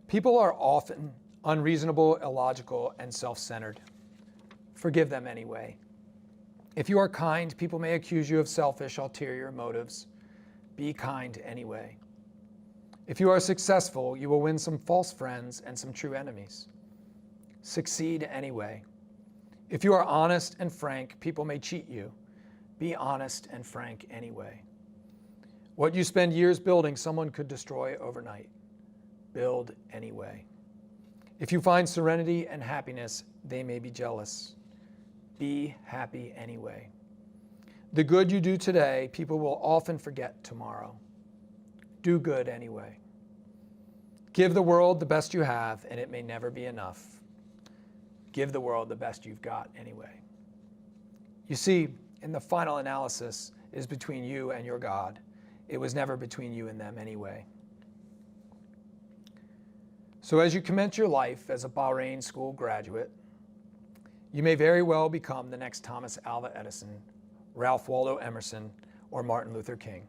Speaker 1: People are often unreasonable, illogical, and self-centered. Forgive them anyway. If you are kind, people may accuse you of selfish, ulterior motives. Be kind anyway. If you are successful, you will win some false friends and some true enemies. Succeed anyway. If you are honest and frank, people may cheat you. Be honest and frank anyway. What you spend years building, someone could destroy overnight. Build anyway. If you find serenity and happiness, they may be jealous. Be happy anyway. The good you do today, people will often forget tomorrow. Do good anyway. Give the world the best you have, and it may never be enough. Give the world the best you've got anyway. You see, in the final analysis is between you and your God. It was never between you and them anyway. So as you commence your life as a Bahrain school graduate, you may very well become the next Thomas Alva Edison, Ralph Waldo Emerson, or Martin Luther King.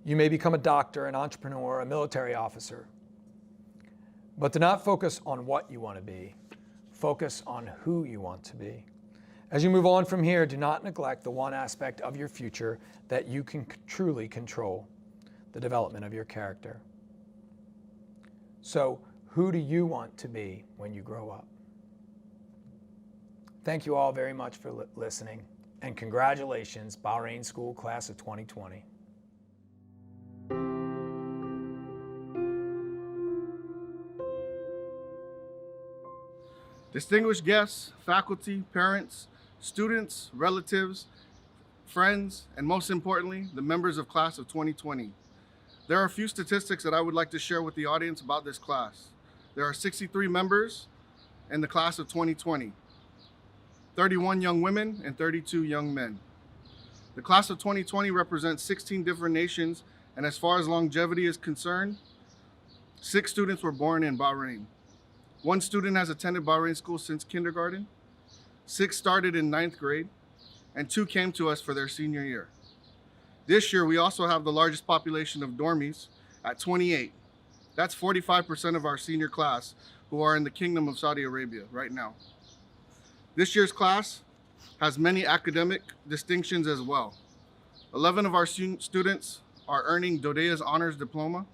Speaker 1: You may become a doctor, an entrepreneur, a military officer. But do not focus on what you want to be. Focus on who you want to be. As you move on from here, do not neglect the one aspect of your future that you can truly control, the development of your character. So, who do you want to be when you grow up? Thank you all very much for listening, and congratulations, Bahrain School Class of 2020.
Speaker 7: Distinguished guests, faculty, parents, students, relatives, friends, and most importantly, the members of Class of 2020. There are a few statistics that I would like to share with the audience about this class. There are 63 members in the Class of 2020, 31 young women and 32 young men. The Class of 2020 represents 16 different nations, and as far as longevity is concerned, 6 students were born in Bahrain. 1 student has attended Bahrain school since kindergarten, 6 started in 9th grade, and 2 came to us for their senior year. This year, we also have the largest population of dormies at 28. That's 45% of our senior class who are in the Kingdom of Saudi Arabia right now. This year's class has many academic distinctions as well. 11 of our students are earning Dodea's Honors Diploma.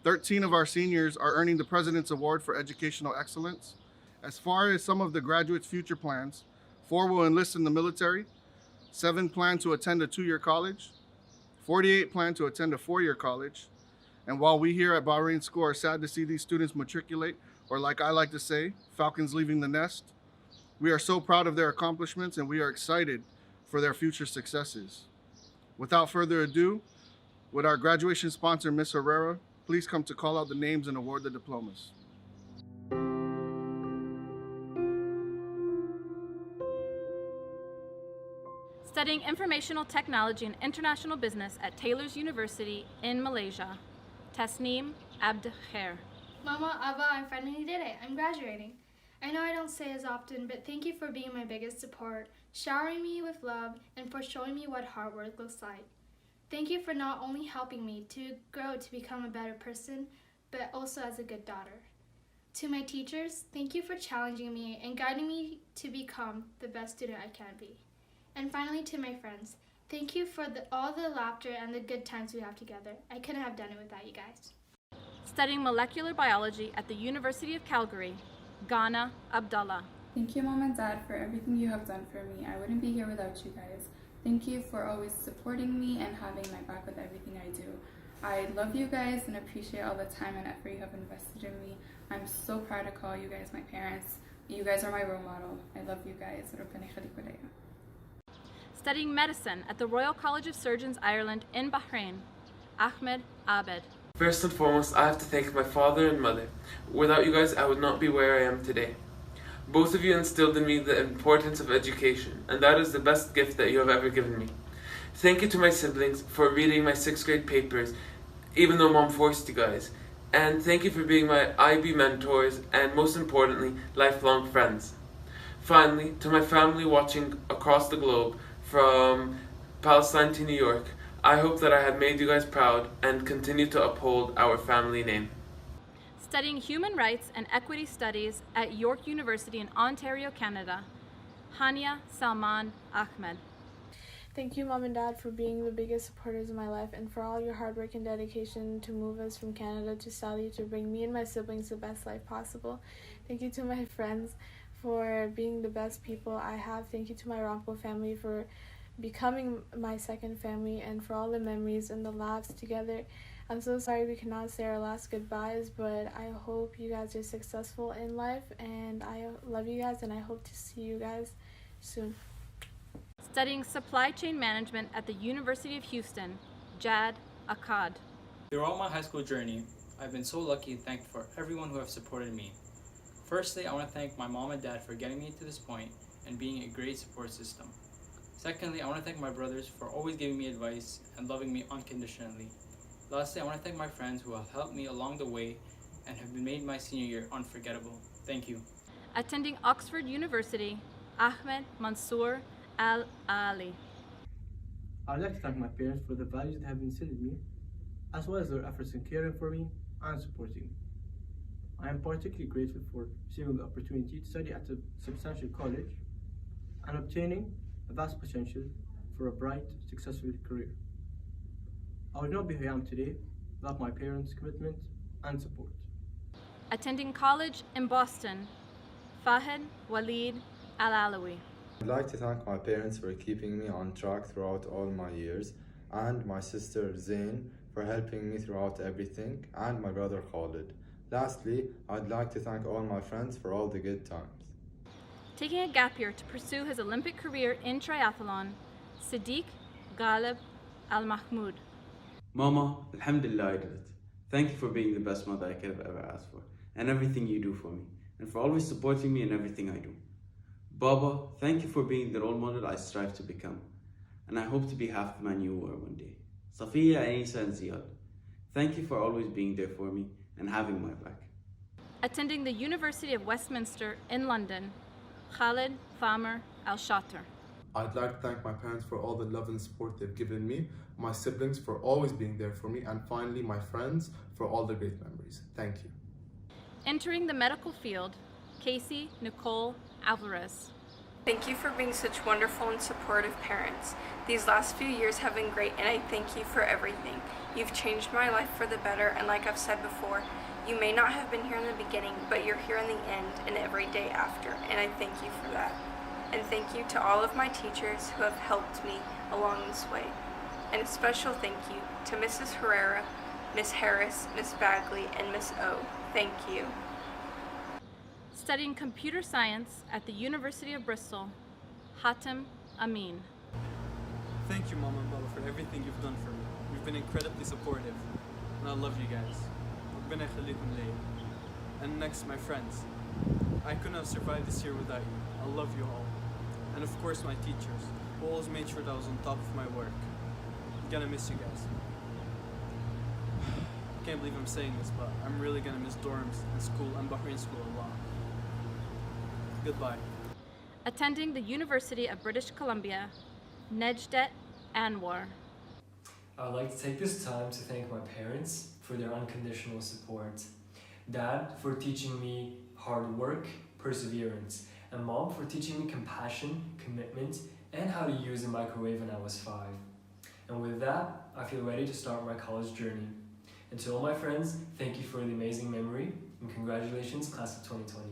Speaker 7: 13 of our seniors are earning the President's Award for Educational Excellence. As far as some of the graduates' future plans, 4 will enlist in the military, 7 plan to attend a 2-year college, 48 plan to attend a 4-year college. And while we here at Bahrain School are sad to see these students matriculate, or like I like to say, falcons leaving the nest, we are so proud of their accomplishments and we are excited for their future successes. Without further ado, would our graduation sponsor, Ms. Herrera, please come to call out the names and award the diplomas.
Speaker 8: Studying Informational Technology and International Business at Taylor's University in Malaysia, Tasneem Abd Khair.
Speaker 9: Mama, Abba, I finally did it. I'm graduating. I know I don't say as often, but thank you for being my biggest support, showering me with love, and for showing me what hard work looks like. Thank you for not only helping me to grow to become a better person, but also as a good daughter. To my teachers, thank you for challenging me and guiding me to become the best student I can be. And finally, to my friends, thank you for all the laughter and the good times we have together. I couldn't have done it without you guys.
Speaker 8: Studying Molecular Biology at the University of Calgary, Ghana Abdullah.
Speaker 11: Thank you, Mom and Dad, for everything you have done for me. I wouldn't be here without you guys. Thank you for always supporting me and having my back with everything I do. I love you guys and appreciate all the time and effort you have invested in me. I'm so proud to call you guys my parents. You guys are my role model. I love you guys.
Speaker 8: Studying medicine at the Royal College of Surgeons Ireland in Bahrain, Ahmed Abed.
Speaker 3: First and foremost, I have to thank my father and mother. Without you guys, I would not be where I am today. Both of you instilled in me the importance of education, and that is the best gift that you have ever given me. Thank you to my siblings for reading my 6th grade papers, even though Mom forced you guys. And thank you for being my IB mentors, and most importantly, lifelong friends. Finally, to my family watching across the globe, from Palestine to New York, I hope that I have made you guys proud and continue to uphold our family name.
Speaker 8: Studying Human Rights and Equity Studies at York University in Ontario, Canada, Hania Salman Ahmed.
Speaker 13: Thank you, Mom and Dad, for being the biggest supporters in my life and for all your hard work and dedication to move us from Canada to Saudi to bring me and my siblings the best life possible. Thank you to my friends for being the best people I have. Thank you to my Rompo family for becoming my second family and for all the memories and the laughs together. I'm so sorry we cannot say our last goodbyes, but I hope you guys are successful in life, and I love you guys, and I hope to see you guys soon.
Speaker 8: Studying Supply Chain Management at the University of Houston, Jad Akkad.
Speaker 25: Throughout my high school journey, I've been so lucky and thankful for everyone who has supported me. Firstly, I want to thank my mom and dad for getting me to this point and being a great support system. Secondly, I want to thank my brothers for always giving me advice and loving me unconditionally. Lastly, I want to thank my friends who have helped me along the way and have made my senior year unforgettable. Thank you.
Speaker 8: Attending Oxford University, Ahmed Mansour Al-Ali.
Speaker 26: I'd like to thank my parents for the values they have instilled in me, as well as their efforts in caring for me and supporting me. I am particularly grateful for receiving the opportunity to study at a substantial college and obtaining a vast potential for a bright, successful career. I would not be who I am today without my parents' commitment and support.
Speaker 8: Attending college in Boston, Fahed Walid Al-Alawi.
Speaker 27: I'd like to thank my parents for keeping me on track throughout all my years, and my sister Zain for helping me throughout everything, and my brother Khalid. Lastly, I'd like to thank all my friends for all the good times.
Speaker 8: Taking a gap year to pursue his Olympic career in triathlon, Sadiq Ghalib Al-Mahmoud.
Speaker 28: Mama, alhamdulillah, I did it. Thank you for being the best mother I could have ever asked for, and everything you do for me, and for always supporting me in everything I do. Baba, thank you for being the role model I strive to become, and I hope to be half the man you were one day. Safiya, Anisa, and Ziyad, thank you for always being there for me and having my back.
Speaker 8: Attending the University of Westminster in London, Khalid Thamer Al-Shatter.
Speaker 29: I'd like to thank my parents for all the love and support they've given me, my siblings for always being there for me, and finally my friends for all the great memories. Thank you.
Speaker 8: Entering the medical field, Casey Nicole Alvarez.
Speaker 10: Thank you for being such wonderful and supportive parents. These last few years have been great, and I thank you for everything. You've changed my life for the better, and like I've said before, you may not have been here in the beginning, but you're here in the end and every day after, and I thank you for that. And thank you to all of my teachers who have helped me along this way. And a special thank you to Mrs. Herrera, Miss Harris, Miss Bagley, and Miss O. Thank you.
Speaker 8: Studying computer science at the University of Bristol, Hatem Amin.
Speaker 12: Thank you, Mom and Baba, for everything you've done for me. You've been incredibly supportive, and I love you guys. ربنا يخليكم ليا. And next, my friends. I couldn't have survived this year without you. I love you all. And of course, my teachers, who always made sure that I was on top of my work. I'm gonna miss you guys. I can't believe I'm saying this, but I'm really gonna miss dorms and school and Bahrain school a lot. Goodbye.
Speaker 8: Attending the University of British Columbia, Nejdet Anwar.
Speaker 14: I would like to take this time to thank my parents for their unconditional support, Dad for teaching me hard work, perseverance, and Mom for teaching me compassion, commitment, and how to use a microwave when I was 5. And with that, I feel ready to start my college journey. And to all my friends, thank you for the amazing memory, and congratulations, class of 2020.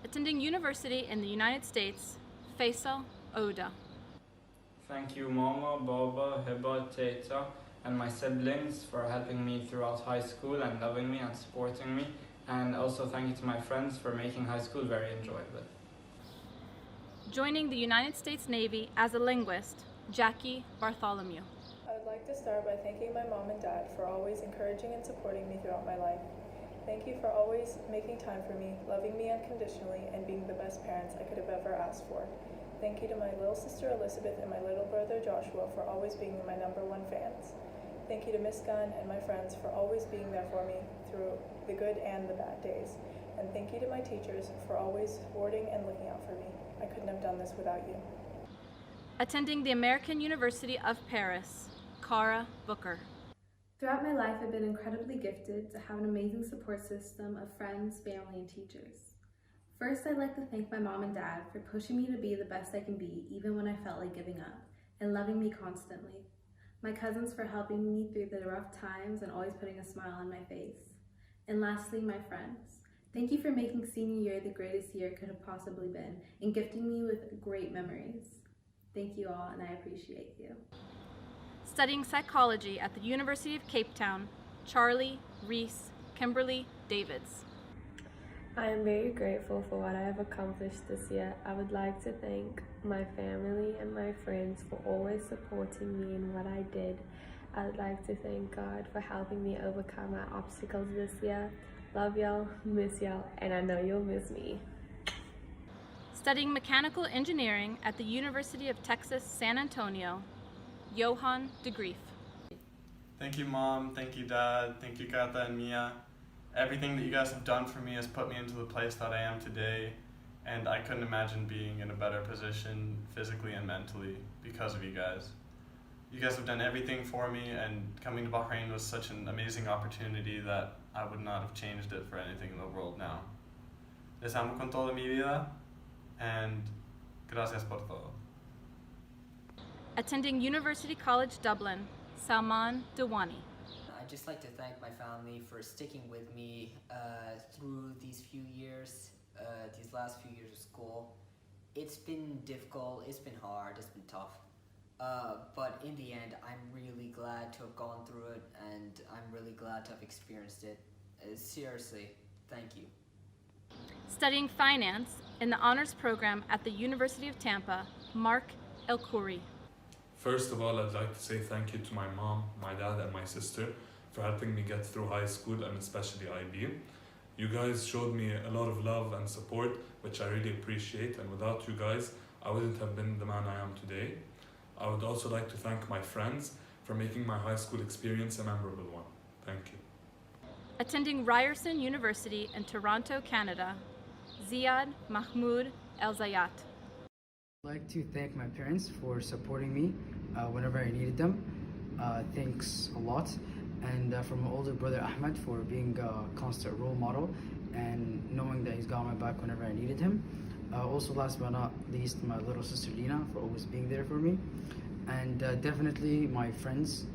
Speaker 8: Attending university in the United States, Faisal Oda.
Speaker 15: Thank you, Mama, Baba, Hiba, Teta, and my siblings for helping me throughout high school and loving me and supporting me. And also thank you to my friends for making high school very enjoyable.
Speaker 8: Joining the United States Navy as a linguist, Jackie Bartholomew.
Speaker 16: I would like to start by thanking my mom and dad for always encouraging and supporting me throughout my life. Thank you for always making time for me, loving me unconditionally, and being the best parents I could have ever asked for. Thank you to my little sister Elizabeth and my little brother Joshua for always being my #1 fans. Thank you to Miss Gunn and my friends for always being there for me through the good and the bad days. And thank you to my teachers for always supporting and looking out for me. I couldn't have done this without you.
Speaker 8: Attending the American University of Paris, Cara Booker.
Speaker 17: Throughout my life, I've been incredibly gifted to have an amazing support system of friends, family, and teachers. First, I'd like to thank my mom and dad for pushing me to be the best I can be, even when I felt like giving up, and loving me constantly. My cousins for helping me through the rough times and always putting a smile on my face. And lastly, my friends. Thank you for making senior year the greatest year it could have possibly been, and gifting me with great memories. Thank you all, and I appreciate you.
Speaker 8: Studying psychology at the University of Cape Town, Charlie Reese Kimberly Davids.
Speaker 18: I am very grateful for what I have accomplished this year. I would like to thank my family and my friends for always supporting me in what I did. I would like to thank God for helping me overcome my obstacles this year. Love y'all, miss y'all, and I know you'll miss me.
Speaker 8: Studying mechanical engineering at the University of Texas, San Antonio, Johan de Grief.
Speaker 20: Thank you, Mom. Thank you, Dad. Thank you, Gata and Mia. Everything that you guys have done for me has put me into the place that I am today, and I couldn't imagine being in a better position physically and mentally because of you guys. You guys have done everything for me, and coming to Bahrain was such an amazing opportunity that I would not have changed it for anything in the world now. Les amo con toda mi vida, and gracias por todo.
Speaker 8: Attending University College Dublin, Salman Dewani.
Speaker 21: I'd just like to thank my family for sticking with me through these few years, these last few years of school. It's been difficult, it's been hard, it's been tough. But in the end, I'm really glad to have gone through it, and I'm really glad to have experienced it. Seriously, thank you.
Speaker 8: Studying finance in the honors program at the University of Tampa, Mark El-Khoury.
Speaker 30: First of all, I'd like to say thank you to my mom, my dad, and my sister for helping me get through high school and especially IB. You guys showed me a lot of love and support, which I really appreciate, and without you guys, I wouldn't have been the man I am today. I would also like to thank my friends for making my high school experience a memorable one. Thank you.
Speaker 8: Attending Ryerson University in Toronto, Canada, Ziad Mahmoud El-Zayat.
Speaker 31: I'd like to thank my parents for supporting me whenever I needed them. Thanks a lot. And from my older brother Ahmed for being a constant role model and knowing that he's got my back whenever I needed him. Also, last but not least, my little sister Lina for always being there for me. And definitely my friends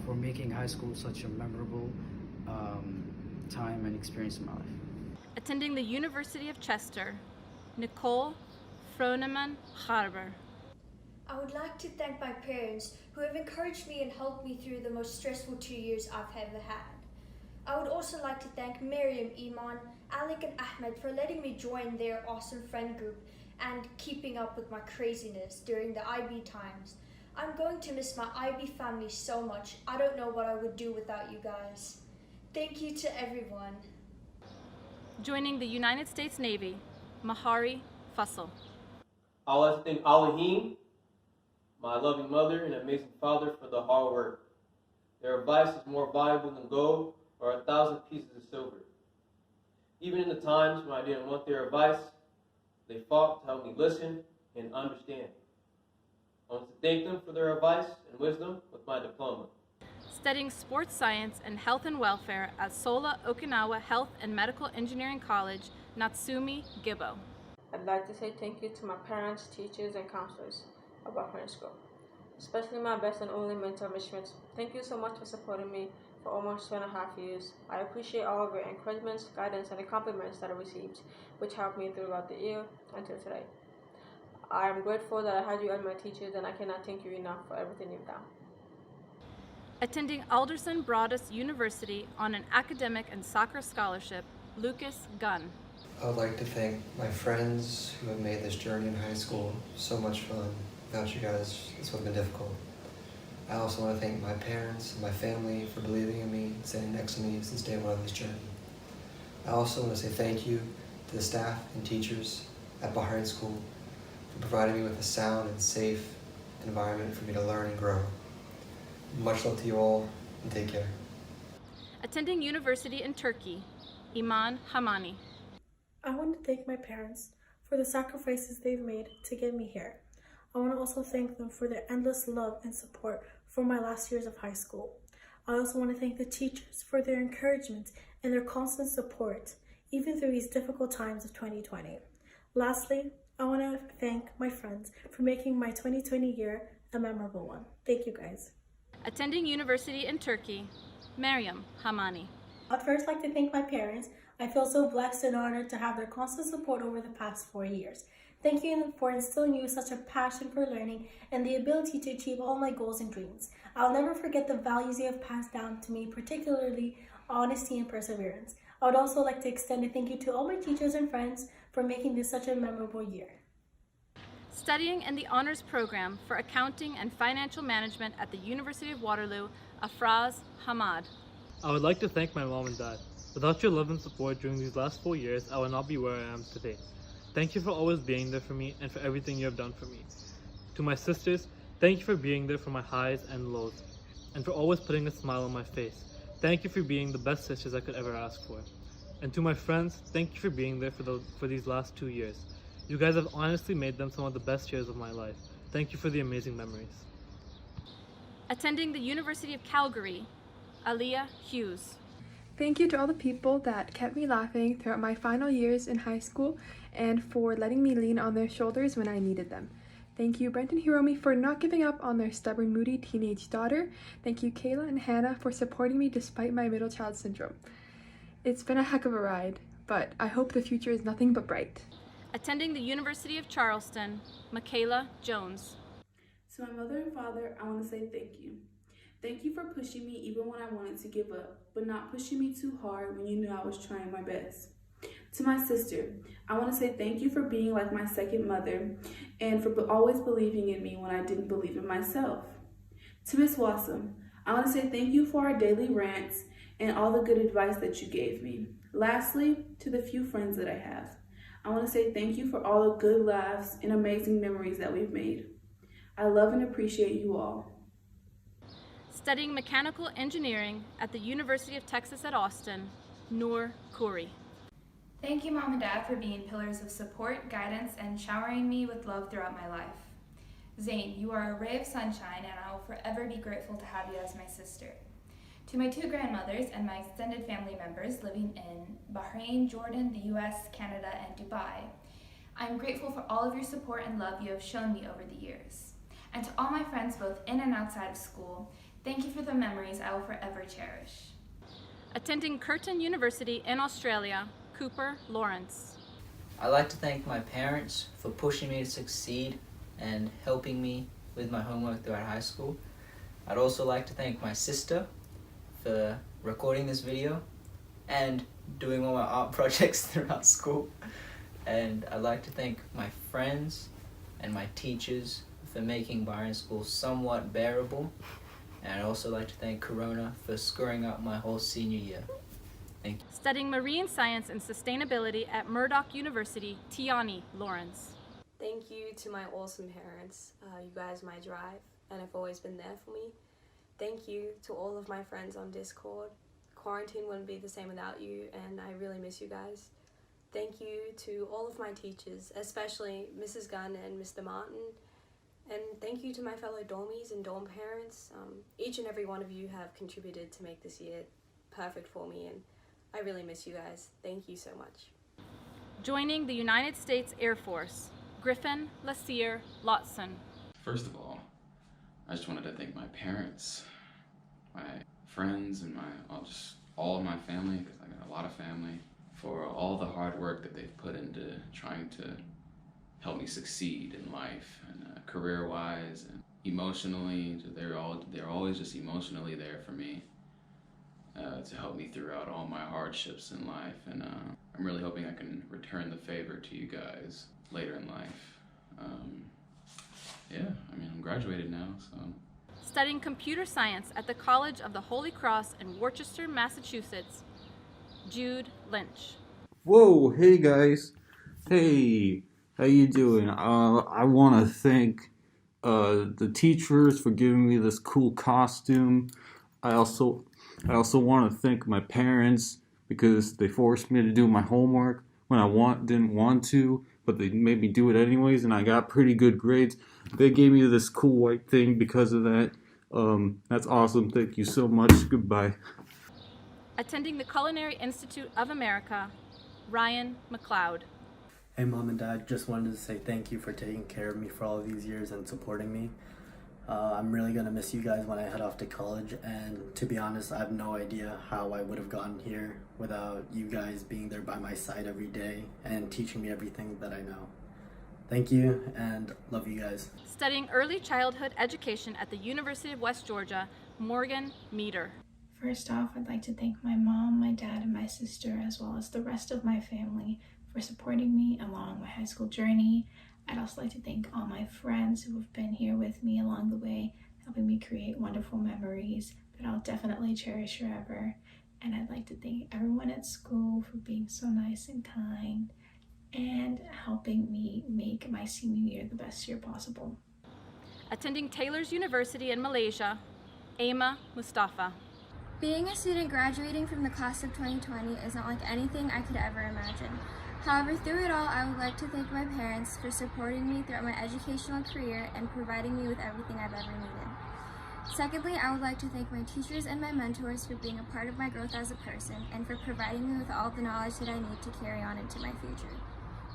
Speaker 31: for making high school such a memorable time and experience in my life.
Speaker 8: Attending the University of Chester, Nicole Froneman Harber.
Speaker 1: I would like to thank my parents who have encouraged me and helped me through the most stressful 2 years I've ever had. I would also like to thank Miriam, Iman, Alec and Ahmed for letting me join their awesome friend group and keeping up with my craziness during the IB times. I'm going to miss my IB family so much. I don't know what I would do without you guys. Thank you to everyone.
Speaker 8: Joining the United States Navy, Mahari Fussell.
Speaker 2: I would like to thank Alahim, my loving mother and amazing father, for the hard work. Their advice is more valuable than gold or 1,000 pieces of silver. Even in the times when I didn't want their advice, they fought to help me listen and understand. I want to thank them for their advice and wisdom with my diploma.
Speaker 8: Studying sports science and health and welfare at Sola Okinawa Health and Medical Engineering College, Natsumi Gibbo.
Speaker 4: I'd like to say thank you to my parents, teachers, and counselors at Bahrain School, especially my best and only mentor, Ms. Schmitz. Thank you so much for supporting me for almost 2.5 years. I appreciate all of your encouragements, guidance, and the compliments that I received, which helped me throughout the year until today. I am grateful that I had you as my teachers, and I cannot thank you enough for everything you've done.
Speaker 8: Attending Alderson Broaddus University on an academic and soccer scholarship, Lucas Gunn.
Speaker 5: I would like to thank my friends who have made this journey in high school so much fun. Without you guys, this would have been difficult. I also want to thank my parents and my family for believing in me and standing next to me since day one of this journey. I also want to say thank you to the staff and teachers at Bahrain School for providing me with a sound and safe environment for me to learn and grow. Much love to you all, and take care.
Speaker 8: Attending university in Turkey, Iman Hamani.
Speaker 6: I want to thank my parents for the sacrifices they've made to get me here. I want to also thank them for their endless love and support for my last years of high school. I also want to thank the teachers for their encouragement and their constant support, even through these difficult times of 2020. Lastly, I want to thank my friends for making my 2020 year a memorable one. Thank you guys.
Speaker 8: Attending university in Turkey, Mariam Hamani.
Speaker 6: I'd first like to thank my parents. I feel so blessed and honored to have their constant support over the past 4 years. Thank you for instilling in me such a passion for learning and the ability to achieve all my goals and dreams. I'll never forget the values you have passed down to me, particularly honesty and perseverance. I would also like to extend a thank you to all my teachers and friends for making this such a memorable year.
Speaker 8: Studying in the honors program for accounting and financial management at the University of Waterloo, Afraz Hamad.
Speaker 7: I would like to thank my mom and dad. Without your love and support during these last 4 years, I would not be where I am today. Thank you for always being there for me and for everything you have done for me. To my sisters, thank you for being there for my highs and lows, and for always putting a smile on my face. Thank you for being the best sisters I could ever ask for. And to my friends, thank you for being there for these last 2 years. You guys have honestly made them some of the best years of my life. Thank you for the amazing memories.
Speaker 8: Attending the University of Calgary, Aliyah Hughes.
Speaker 9: Thank you to all the people that kept me laughing throughout my final years in high school and for letting me lean on their shoulders when I needed them. Thank you, Brent and Hiromi, for not giving up on their stubborn, moody teenage daughter. Thank you, Kayla and Hannah, for supporting me despite my middle child syndrome. It's been a heck of a ride, but I hope the future is nothing but bright.
Speaker 8: Attending the University of Charleston, Michaela Jones.
Speaker 19: To my mother and father, I want to say thank you. Thank you for pushing me even when I wanted to give up, but not pushing me too hard when you knew I was trying my best. To my sister, I want to say thank you for being like my second mother and for always believing in me when I didn't believe in myself. To Miss Wassam, I want to say thank you for our daily rants and all the good advice that you gave me. Lastly, to the few friends that I have, I want to say thank you for all the good laughs and amazing memories that we've made. I love and appreciate you all.
Speaker 8: Studying mechanical engineering at the University of Texas at Austin, Noor Khoury.
Speaker 22: Thank you, Mom and Dad, for being pillars of support, guidance, and showering me with love throughout my life. Zayn, you are a ray of sunshine, and I will forever be grateful to have you as my sister. To my 2 grandmothers and my extended family members living in Bahrain, Jordan, the US, Canada, and Dubai, I am grateful for all of your support and love you have shown me over the years. And to all my friends both in and outside of school, thank you for the memories I will forever cherish.
Speaker 8: Attending Curtin University in Australia, Cooper Lawrence.
Speaker 3: I'd like to thank my parents for pushing me to succeed and helping me with my homework throughout high school. I'd also like to thank my sister for recording this video and doing all my art projects throughout school. And I'd like to thank my friends and my teachers for making Bahrain school somewhat bearable. And I'd also like to thank Corona for screwing up my whole senior year. Thank you.
Speaker 8: Studying marine science and sustainability at Murdoch University, Tiani Lawrence.
Speaker 10: Thank you to my awesome parents. You guys are my drive and have always been there for me. Thank you to all of my friends on Discord. Quarantine wouldn't be the same without you, and I really miss you guys. Thank you to all of my teachers, especially Mrs. Gunn and Mr. Martin. And thank you to my fellow dormies and dorm parents. Each and every one of you have contributed to make this year perfect for me, and I really miss you guys. Thank you so much.
Speaker 8: Joining the United States Air Force, Griffin Lassier Lotson.
Speaker 11: First of all, I just wanted to thank my parents, my friends, and all of my family, because I got a lot of family, for all the hard work that they've put into trying to help me succeed in life, and career-wise and emotionally. They're always just emotionally there for me to help me throughout all my hardships in life, and I'm really hoping I can return the favor to you guys later in life. Yeah, I mean, I'm graduated now, so.
Speaker 8: Studying computer science at the College of the Holy Cross in Worcester, Massachusetts, Jude Lynch.
Speaker 13: Whoa, hey guys. Hey, how you doing? I want to thank the teachers for giving me this cool costume. I also want to thank my parents because they forced me to do my homework when I didn't want to, but they made me do it anyways, and I got pretty good grades. They gave me this cool white thing because of that. That's awesome. Thank you so much. Goodbye.
Speaker 8: Attending the Culinary Institute of America, Ryan McLeod.
Speaker 23: Hey Mom and Dad, just wanted to say thank you for taking care of me for all of these years and supporting me. I'm really going to miss you guys when I head off to college, and to be honest, I have no idea how I would have gotten here without you guys being there by my side every day and teaching me everything that I know. Thank you, and love you guys.
Speaker 8: Studying early childhood education at the University of West Georgia, Morgan Meter.
Speaker 24: First off, I'd like to thank my mom, my dad, and my sister, as well as the rest of my family for supporting me along my high school journey. I'd also like to thank all my friends who have been here with me along the way, helping me create wonderful memories that I'll definitely cherish forever. And I'd like to thank everyone at school for being so nice and kind and helping me make my senior year the best year possible.
Speaker 8: Attending Taylor's University in Malaysia, Aima Mustafa.
Speaker 25: Being a student graduating from the class of 2020 is not like anything I could ever imagine. However, through it all, I would like to thank my parents for supporting me throughout my educational career and providing me with everything I've ever needed. Secondly, I would like to thank my teachers and my mentors for being a part of my growth as a person and for providing me with all the knowledge that I need to carry on into my future.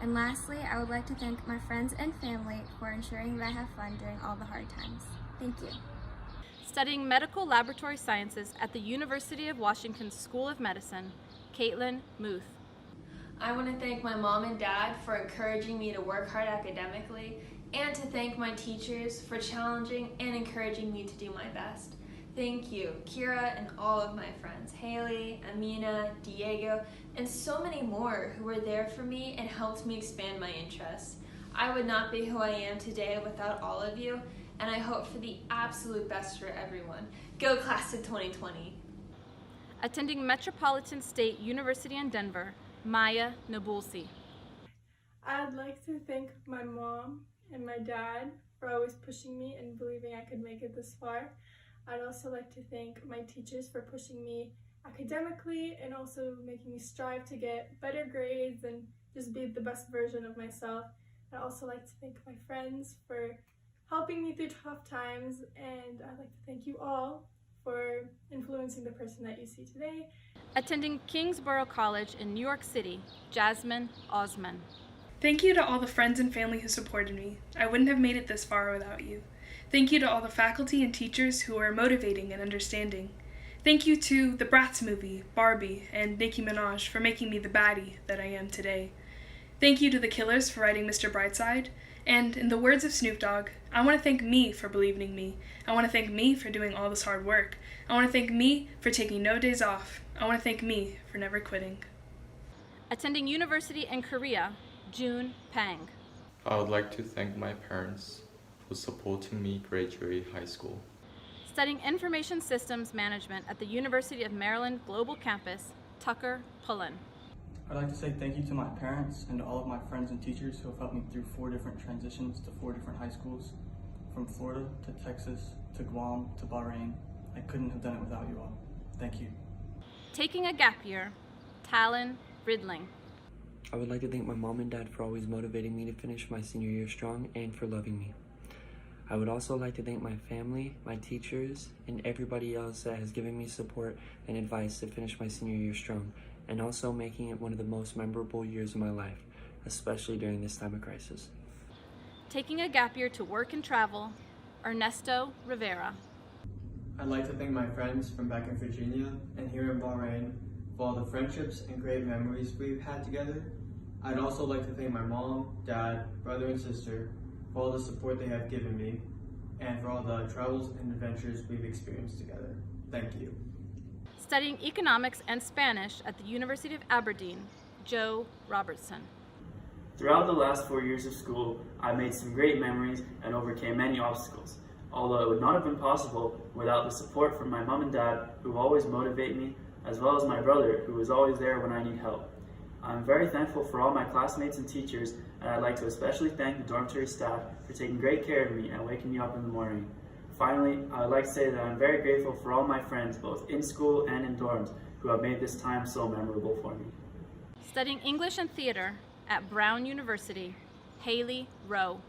Speaker 25: And lastly, I would like to thank my friends and family for ensuring that I have fun during all the hard times. Thank you.
Speaker 8: Studying medical laboratory sciences at the University of Washington School of Medicine, Caitlin Muth.
Speaker 26: I want to thank my mom and dad for encouraging me to work hard academically, and to thank my teachers for challenging and encouraging me to do my best. Thank you, Kira and all of my friends, Haley, Amina, Diego, and so many more who were there for me and helped me expand my interests. I would not be who I am today without all of you, and I hope for the absolute best for everyone. Go Class of 2020!
Speaker 8: Attending Metropolitan State University in Denver, Maya Nabulsi.
Speaker 6: I'd like to thank my mom and my dad for always pushing me and believing I could make it this far. I'd also like to thank my teachers for pushing me academically and also making me strive to get better grades and just be the best version of myself. I'd also like to thank my friends for helping me through tough times, and I'd like to thank you all for influencing the person that you see today.
Speaker 8: Attending Kingsborough College in New York City, Jasmine Osman.
Speaker 19: Thank you to all the friends and family who supported me. I wouldn't have made it this far without you. Thank you to all the faculty and teachers who are motivating and understanding. Thank you to the Bratz movie, Barbie, and Nicki Minaj for making me the baddie that I am today. Thank you to the Killers for writing Mr. Brightside. And in the words of Snoop Dogg, I want to thank me for believing in me. I want to thank me for doing all this hard work. I want to thank me for taking no days off. I want to thank me for never quitting.
Speaker 8: Attending university in Korea, June Pang.
Speaker 12: I would like to thank my parents for supporting me graduate high school.
Speaker 8: Studying Information Systems Management at the University of Maryland Global Campus, Tucker Pullen.
Speaker 14: I'd like to say thank you to my parents and to all of my friends and teachers who have helped me through 4 different transitions to 4 different high schools. From Florida to Texas to Guam to Bahrain. I couldn't have done it without you all. Thank you.
Speaker 8: Taking a gap year, Talon Ridling.
Speaker 15: I would like to thank my mom and dad for always motivating me to finish my senior year strong and for loving me. I would also like to thank my family, my teachers, and everybody else that has given me support and advice to finish my senior year strong, and also making it one of the most memorable years of my life, especially during this time of crisis.
Speaker 8: Taking a gap year to work and travel, Ernesto Rivera.
Speaker 14: I'd like to thank my friends from back in Virginia and here in Bahrain for all the friendships and great memories we've had together. I'd also like to thank my mom, dad, brother, and sister for all the support they have given me and for all the travels and adventures we've experienced together. Thank you.
Speaker 8: Studying Economics and Spanish at the University of Aberdeen, Joe Robertson.
Speaker 16: Throughout the last 4 years of school, I made some great memories and overcame many obstacles, although it would not have been possible without the support from my mom and dad, who always motivate me, as well as my brother, who is always there when I need help. I'm very thankful for all my classmates and teachers, and I'd like to especially thank the dormitory staff for taking great care of me and waking me up in the morning. Finally, I would like to say that I'm very grateful for all my friends, both in school and in dorms, who have made this time so memorable for me.
Speaker 8: Studying English and Theater at Brown University, Haley Rowe.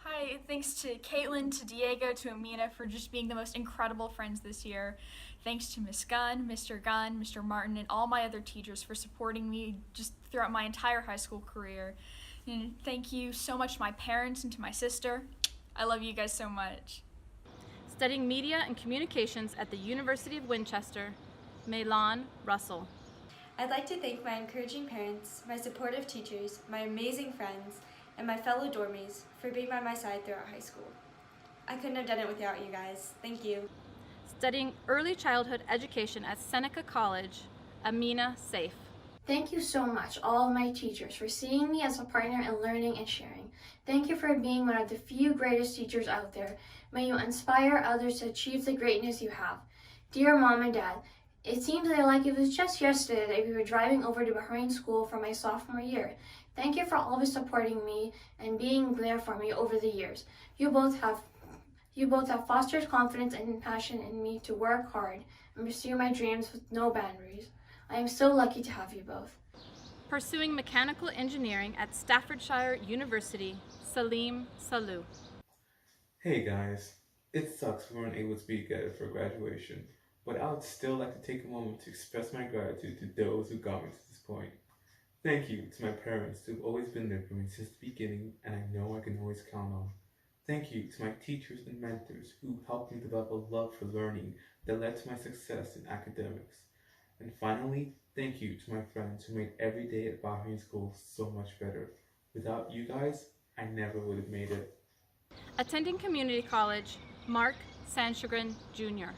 Speaker 17: Hi, thanks to Caitlin, to Diego, to Amina for just being the most incredible friends this year. Thanks to Miss Gunn, Mr. Martin, and all my other teachers for supporting me just throughout my entire high school career. And thank you so much to my parents and to my sister. I love you guys so much.
Speaker 8: Studying Media and Communications at the University of Winchester, Melan Russell.
Speaker 18: I'd like to thank my encouraging parents, my supportive teachers, my amazing friends, and my fellow dormies for being by my side throughout high school. I couldn't have done it without you guys. Thank you.
Speaker 8: Studying Early Childhood Education at Seneca College, Amina Saif.
Speaker 20: Thank you so much, all of my teachers, for seeing me as a partner in learning and sharing. Thank you for being one of the few greatest teachers out there. May you inspire others to achieve the greatness you have. Dear Mom and Dad, it seems like it was just yesterday that we were driving over to Bahrain school for my sophomore year. Thank you for always supporting me and being there for me over the years. You both have fostered confidence and passion in me to work hard and pursue my dreams with no boundaries. I am so lucky to have you both.
Speaker 8: Pursuing Mechanical Engineering at Staffordshire University, Salim Salou.
Speaker 21: Hey guys, it sucks we weren't able to be together for graduation, but I would still like to take a moment to express my gratitude to those who got me to this point. Thank you to my parents who've always been there for me since the beginning and I know I can always count on. Thank you to my teachers and mentors who helped me develop a love for learning that led to my success in academics. And finally, thank you to my friends who made every day at Bahrain School so much better. Without you guys, I never would have made it.
Speaker 8: Attending community college, Mark Sanchagrin Jr.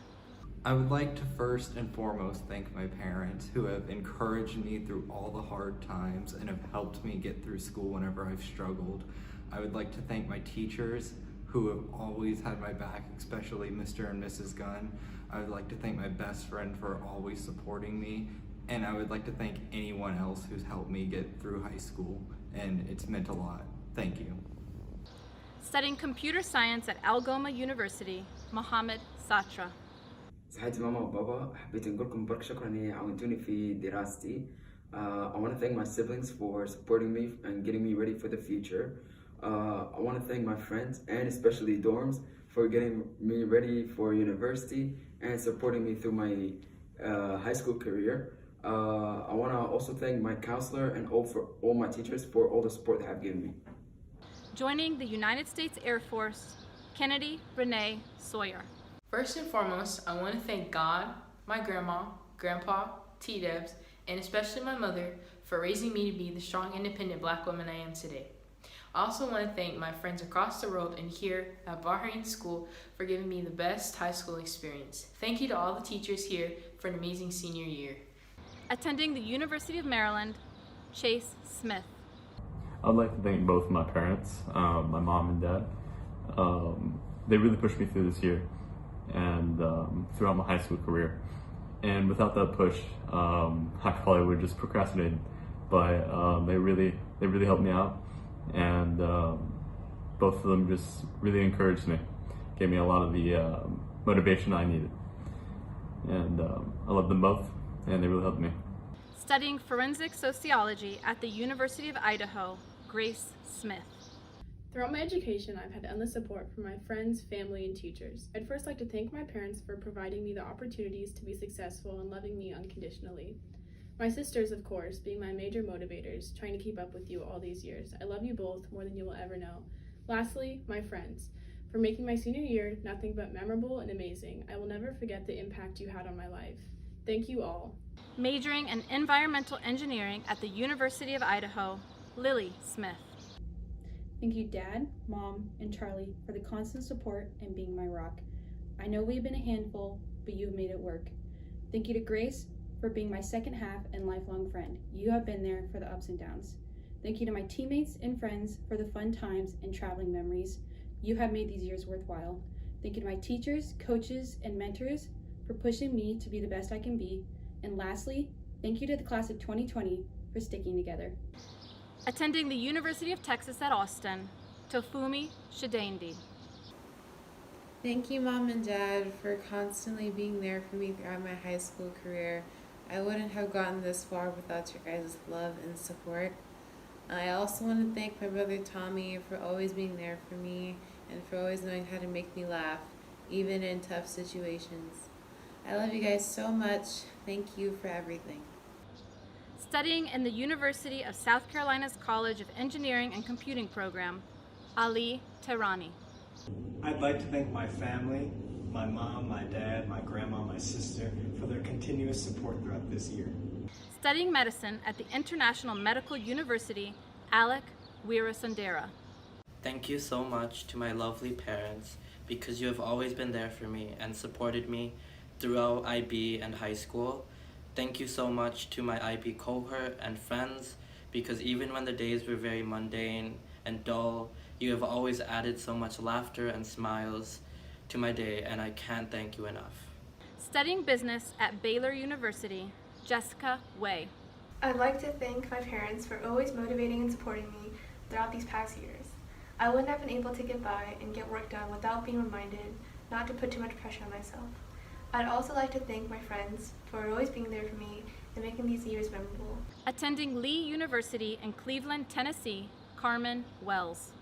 Speaker 27: I would like to first and foremost thank my parents who have encouraged me through all the hard times and have helped me get through school whenever I've struggled. I would like to thank my teachers who have always had my back, especially Mr. and Mrs. Gunn. I would like to thank my best friend for always supporting me, and I would like to thank anyone else who's helped me get through high school, and it's meant a lot. Thank you.
Speaker 8: Studying Computer Science at Algoma University, Mohammed Satra.
Speaker 28: صحيت ماما وبابا حبيت نقول لكم برك شكرا إن عاونتوني في دراستي. I want to thank my siblings for supporting me and getting me ready for the future. I want to thank my friends and especially dorms for getting me ready for university and supporting me through my high school career. I want to also also thank my counselor and all my teachers for all the support they have given me.
Speaker 8: Joining the United States Air Force, Kennedy Renee Sawyer.
Speaker 1: First and foremost, I want to thank God, my grandma, grandpa, T-Debs, and especially my mother for raising me to be the strong, independent Black woman I am today. I also want to thank my friends across the world and here at Bahrain School for giving me the best high school experience. Thank you to all the teachers here for an amazing senior year.
Speaker 8: Attending the University of Maryland, Chase Smith.
Speaker 2: I'd like to thank both my parents, my mom and dad. They really pushed me through this year and throughout my high school career. And without that push, I probably would have just procrastinated. But they really helped me out, and both of them just really encouraged me, gave me a lot of the motivation I needed. And I love them both, and they really helped me.
Speaker 8: Studying forensic sociology at the University of Idaho, Grace Smith.
Speaker 3: Throughout my education, I've had endless support from my friends, family, and teachers. I'd first like to thank my parents for providing me the opportunities to be successful and loving me unconditionally. My sisters, of course, being my major motivators, trying to keep up with you all these years. I love you both more than you will ever know. Lastly, my friends, for making my senior year nothing but memorable and amazing. I will never forget the impact you had on my life. Thank you all.
Speaker 8: Majoring in environmental engineering at the University of Idaho, Lily Smith.
Speaker 4: Thank you, Dad, Mom, and Charlie for the constant support and being my rock. I know we've been a handful, but you've made it work. Thank you to Grace for being my second half and lifelong friend. You have been there for the ups and downs. Thank you to my teammates and friends for the fun times and traveling memories. You have made these years worthwhile. Thank you to my teachers, coaches, and mentors for pushing me to be the best I can be. And lastly, thank you to the class of 2020 for sticking together.
Speaker 8: Attending the University of Texas at Austin, Tofumi Shadandi.
Speaker 5: Thank you, Mom and Dad, for constantly being there for me throughout my high school career. I wouldn't have gotten this far without your guys' love and support. I also want to thank my brother Tommy for always being there for me and for always knowing how to make me laugh, even in tough situations. I love you guys so much. Thank you for everything.
Speaker 8: Studying in the University of South Carolina's College of Engineering and Computing program, Ali Tehrani.
Speaker 7: I'd like to thank my family, my mom, my dad, my grandma, my sister, for their continuous support throughout this year.
Speaker 8: Studying medicine at the International Medical University, Alec Weerasundara.
Speaker 9: Thank you so much to my lovely parents because you have always been there for me and supported me throughout IB and high school. Thank you so much to my IB cohort and friends because even when the days were very mundane and dull, you have always added so much laughter and smiles to my day, and I can't thank you enough.
Speaker 8: Studying business at Baylor University, Jessica Way.
Speaker 22: I'd like to thank my parents for always motivating and supporting me throughout these past years. I wouldn't have been able to get by and get work done without being reminded not to put too much pressure on myself. I'd also like to thank my friends for always being there for me and making these years memorable.
Speaker 8: Attending Lee University in Cleveland, Tennessee, Carmen Wells.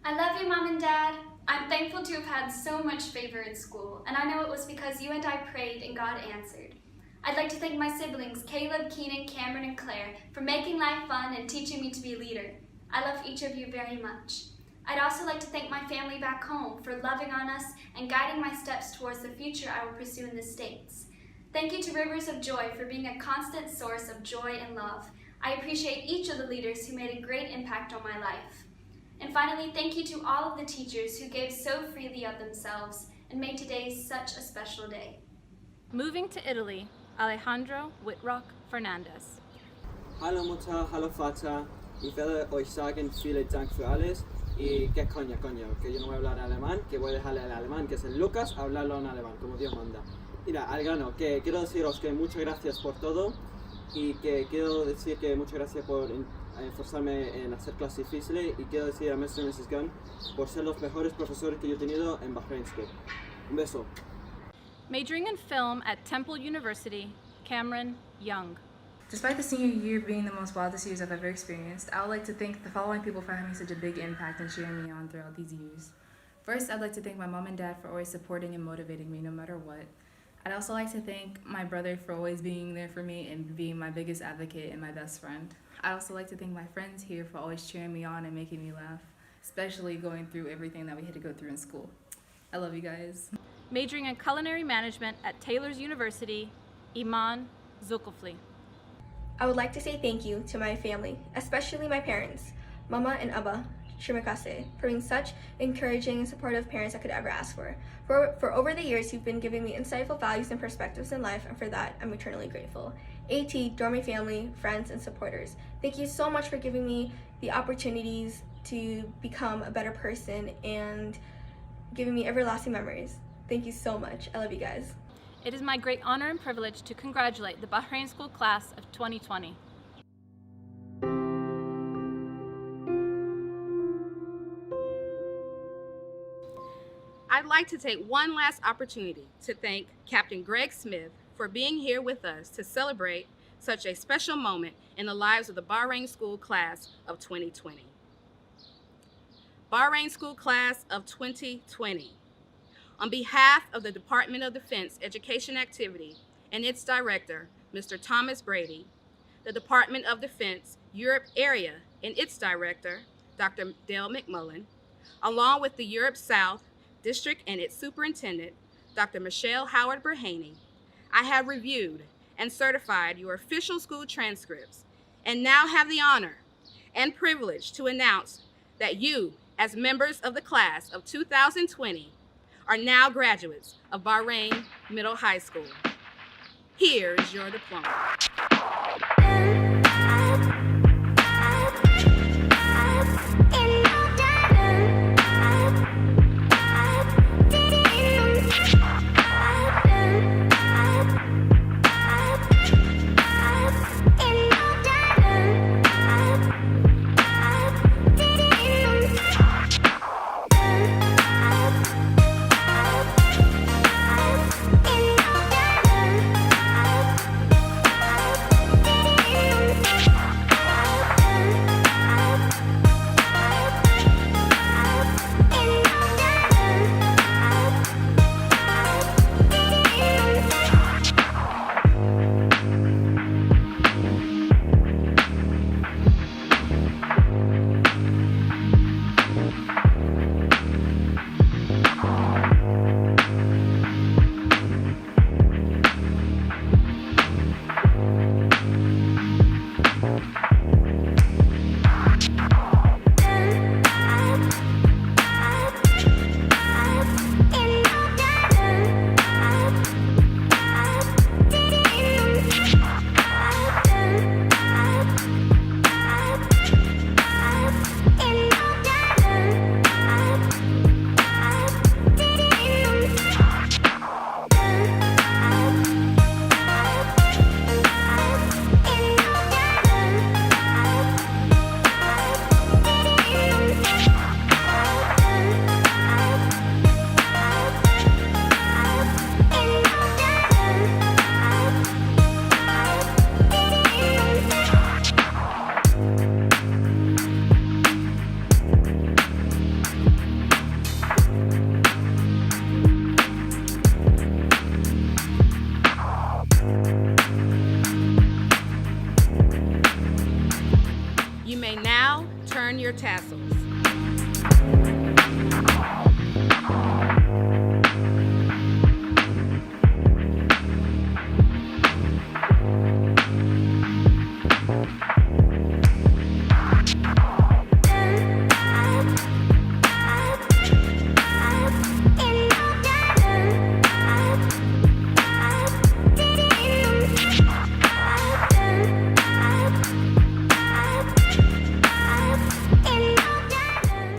Speaker 29: I love you, Mom and Dad. I'm thankful to have had so much favor in school, and I know it was because you and I prayed and God answered. I'd like to thank my siblings, Caleb, Keenan, Cameron, and Claire, for making life fun and teaching me to be a leader. I love each of you very much. I'd also like to thank my family back home for loving on us and guiding my steps towards the future I will pursue in the States. Thank you to Rivers of Joy for being a constant source of joy and love. I appreciate each of the leaders who made a great impact on my life. And finally, thank you to all of the teachers who gave so freely of themselves and made today such a special day.
Speaker 8: Moving to Italy, Alejandro Whitrock Fernandez.
Speaker 30: Hallo Mutter, hallo Vater. Ich werde euch sagen, vielen Dank für alles. Y qué coño, que yo no voy a hablar alemán, que voy a dejarle al alemán, que es el Lucas, a hablarlo en alemán, como Dios manda. Mira, al grano, que quiero deciros que muchas gracias por todo y que quiero decir que muchas gracias por esforzarme en hacer clases difíciles y quiero decir a Mr. y Mrs. Gunn por ser los mejores profesores que yo he tenido en Bahrain School. Un beso.
Speaker 8: Majoring in film at Temple University, Cameron Young.
Speaker 31: Despite the senior year being the most wildest years I've ever experienced, I would like to thank the following people for having such a big impact and cheering me on throughout these years. First, I'd like to thank my mom and dad for always supporting and motivating me no matter what. I'd also like to thank my brother for always being there for me and being my biggest advocate and my best friend. I'd also like to thank my friends here for always cheering me on and making me laugh, especially going through everything that we had to go through in school. I love you guys.
Speaker 8: Majoring in culinary management at Taylor's University, Iman Zulkifli.
Speaker 6: I would like to say thank you to my family, especially my parents, Mama and Abba, Shimakase, for being such encouraging and supportive parents I could ever ask for. For over the years, you've been giving me insightful values and perspectives in life, and for that, I'm eternally grateful. AT, Dormy family, friends, and supporters, thank you so much for giving me the opportunities to become a better person and giving me everlasting memories. Thank you so much. I love you guys.
Speaker 8: It is my great honor and privilege to congratulate the Bahrain School Class of 2020.
Speaker 10: I'd like to take one last opportunity to thank Captain Greg Smith for being here with us to celebrate such a special moment in the lives of the Bahrain School Class of 2020. Bahrain School Class of 2020. On behalf of the Department of Defense Education Activity and its director, Mr. Thomas Brady, the Department of Defense Europe Area and its director, Dr. Dale McMullen, along with the Europe South District and its superintendent, Dr. Michelle Howard Berhaney, I have reviewed and certified your official school transcripts and now have the honor and privilege to announce that you, as members of the class of 2020, are now graduates of Bahrain Middle High School. Here's your diploma. You may now turn your tassels.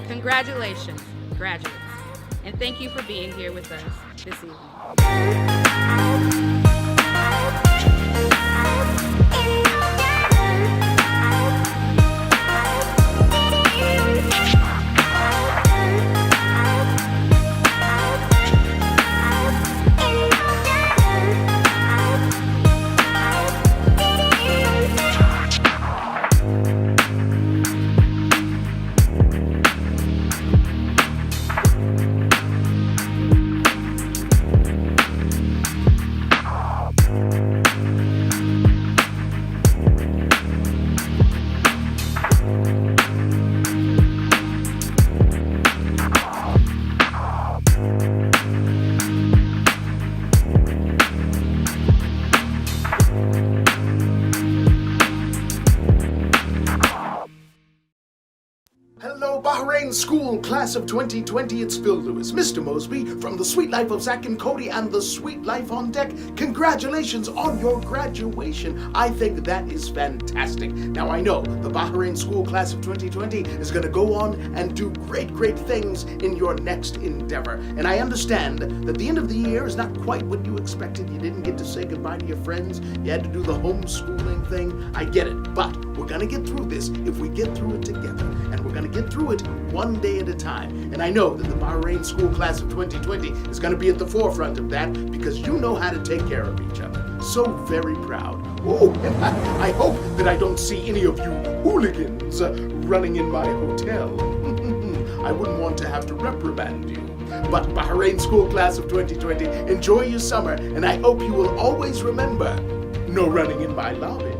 Speaker 10: Congratulations, graduates, and thank you for being here with us this evening.
Speaker 11: Bahrain School Class of 2020, it's Phil Lewis, Mr. Mosby, from The Sweet Life of Zach and Cody and The Sweet Life on Deck. Congratulations on your graduation. I think that is fantastic. Now, I know the Bahrain School Class of 2020 is going to go on and do great, great things in your next endeavor. And I understand that the end of the year is not quite what you expected. You didn't get to say goodbye to your friends. You had to do the homeschooling thing. I get it. But we're going to get through this if we get through it together. And we're going to get through it one day at a time. And I know that the Bahrain School Class of 2020 is going to be at the forefront of that because you know how to take care of each other. So very proud. Oh, and I hope that I don't see any of you hooligans running in my hotel. I wouldn't want to have to reprimand you. But Bahrain School Class of 2020, enjoy your summer, and I hope you will always remember, no running in my lobby.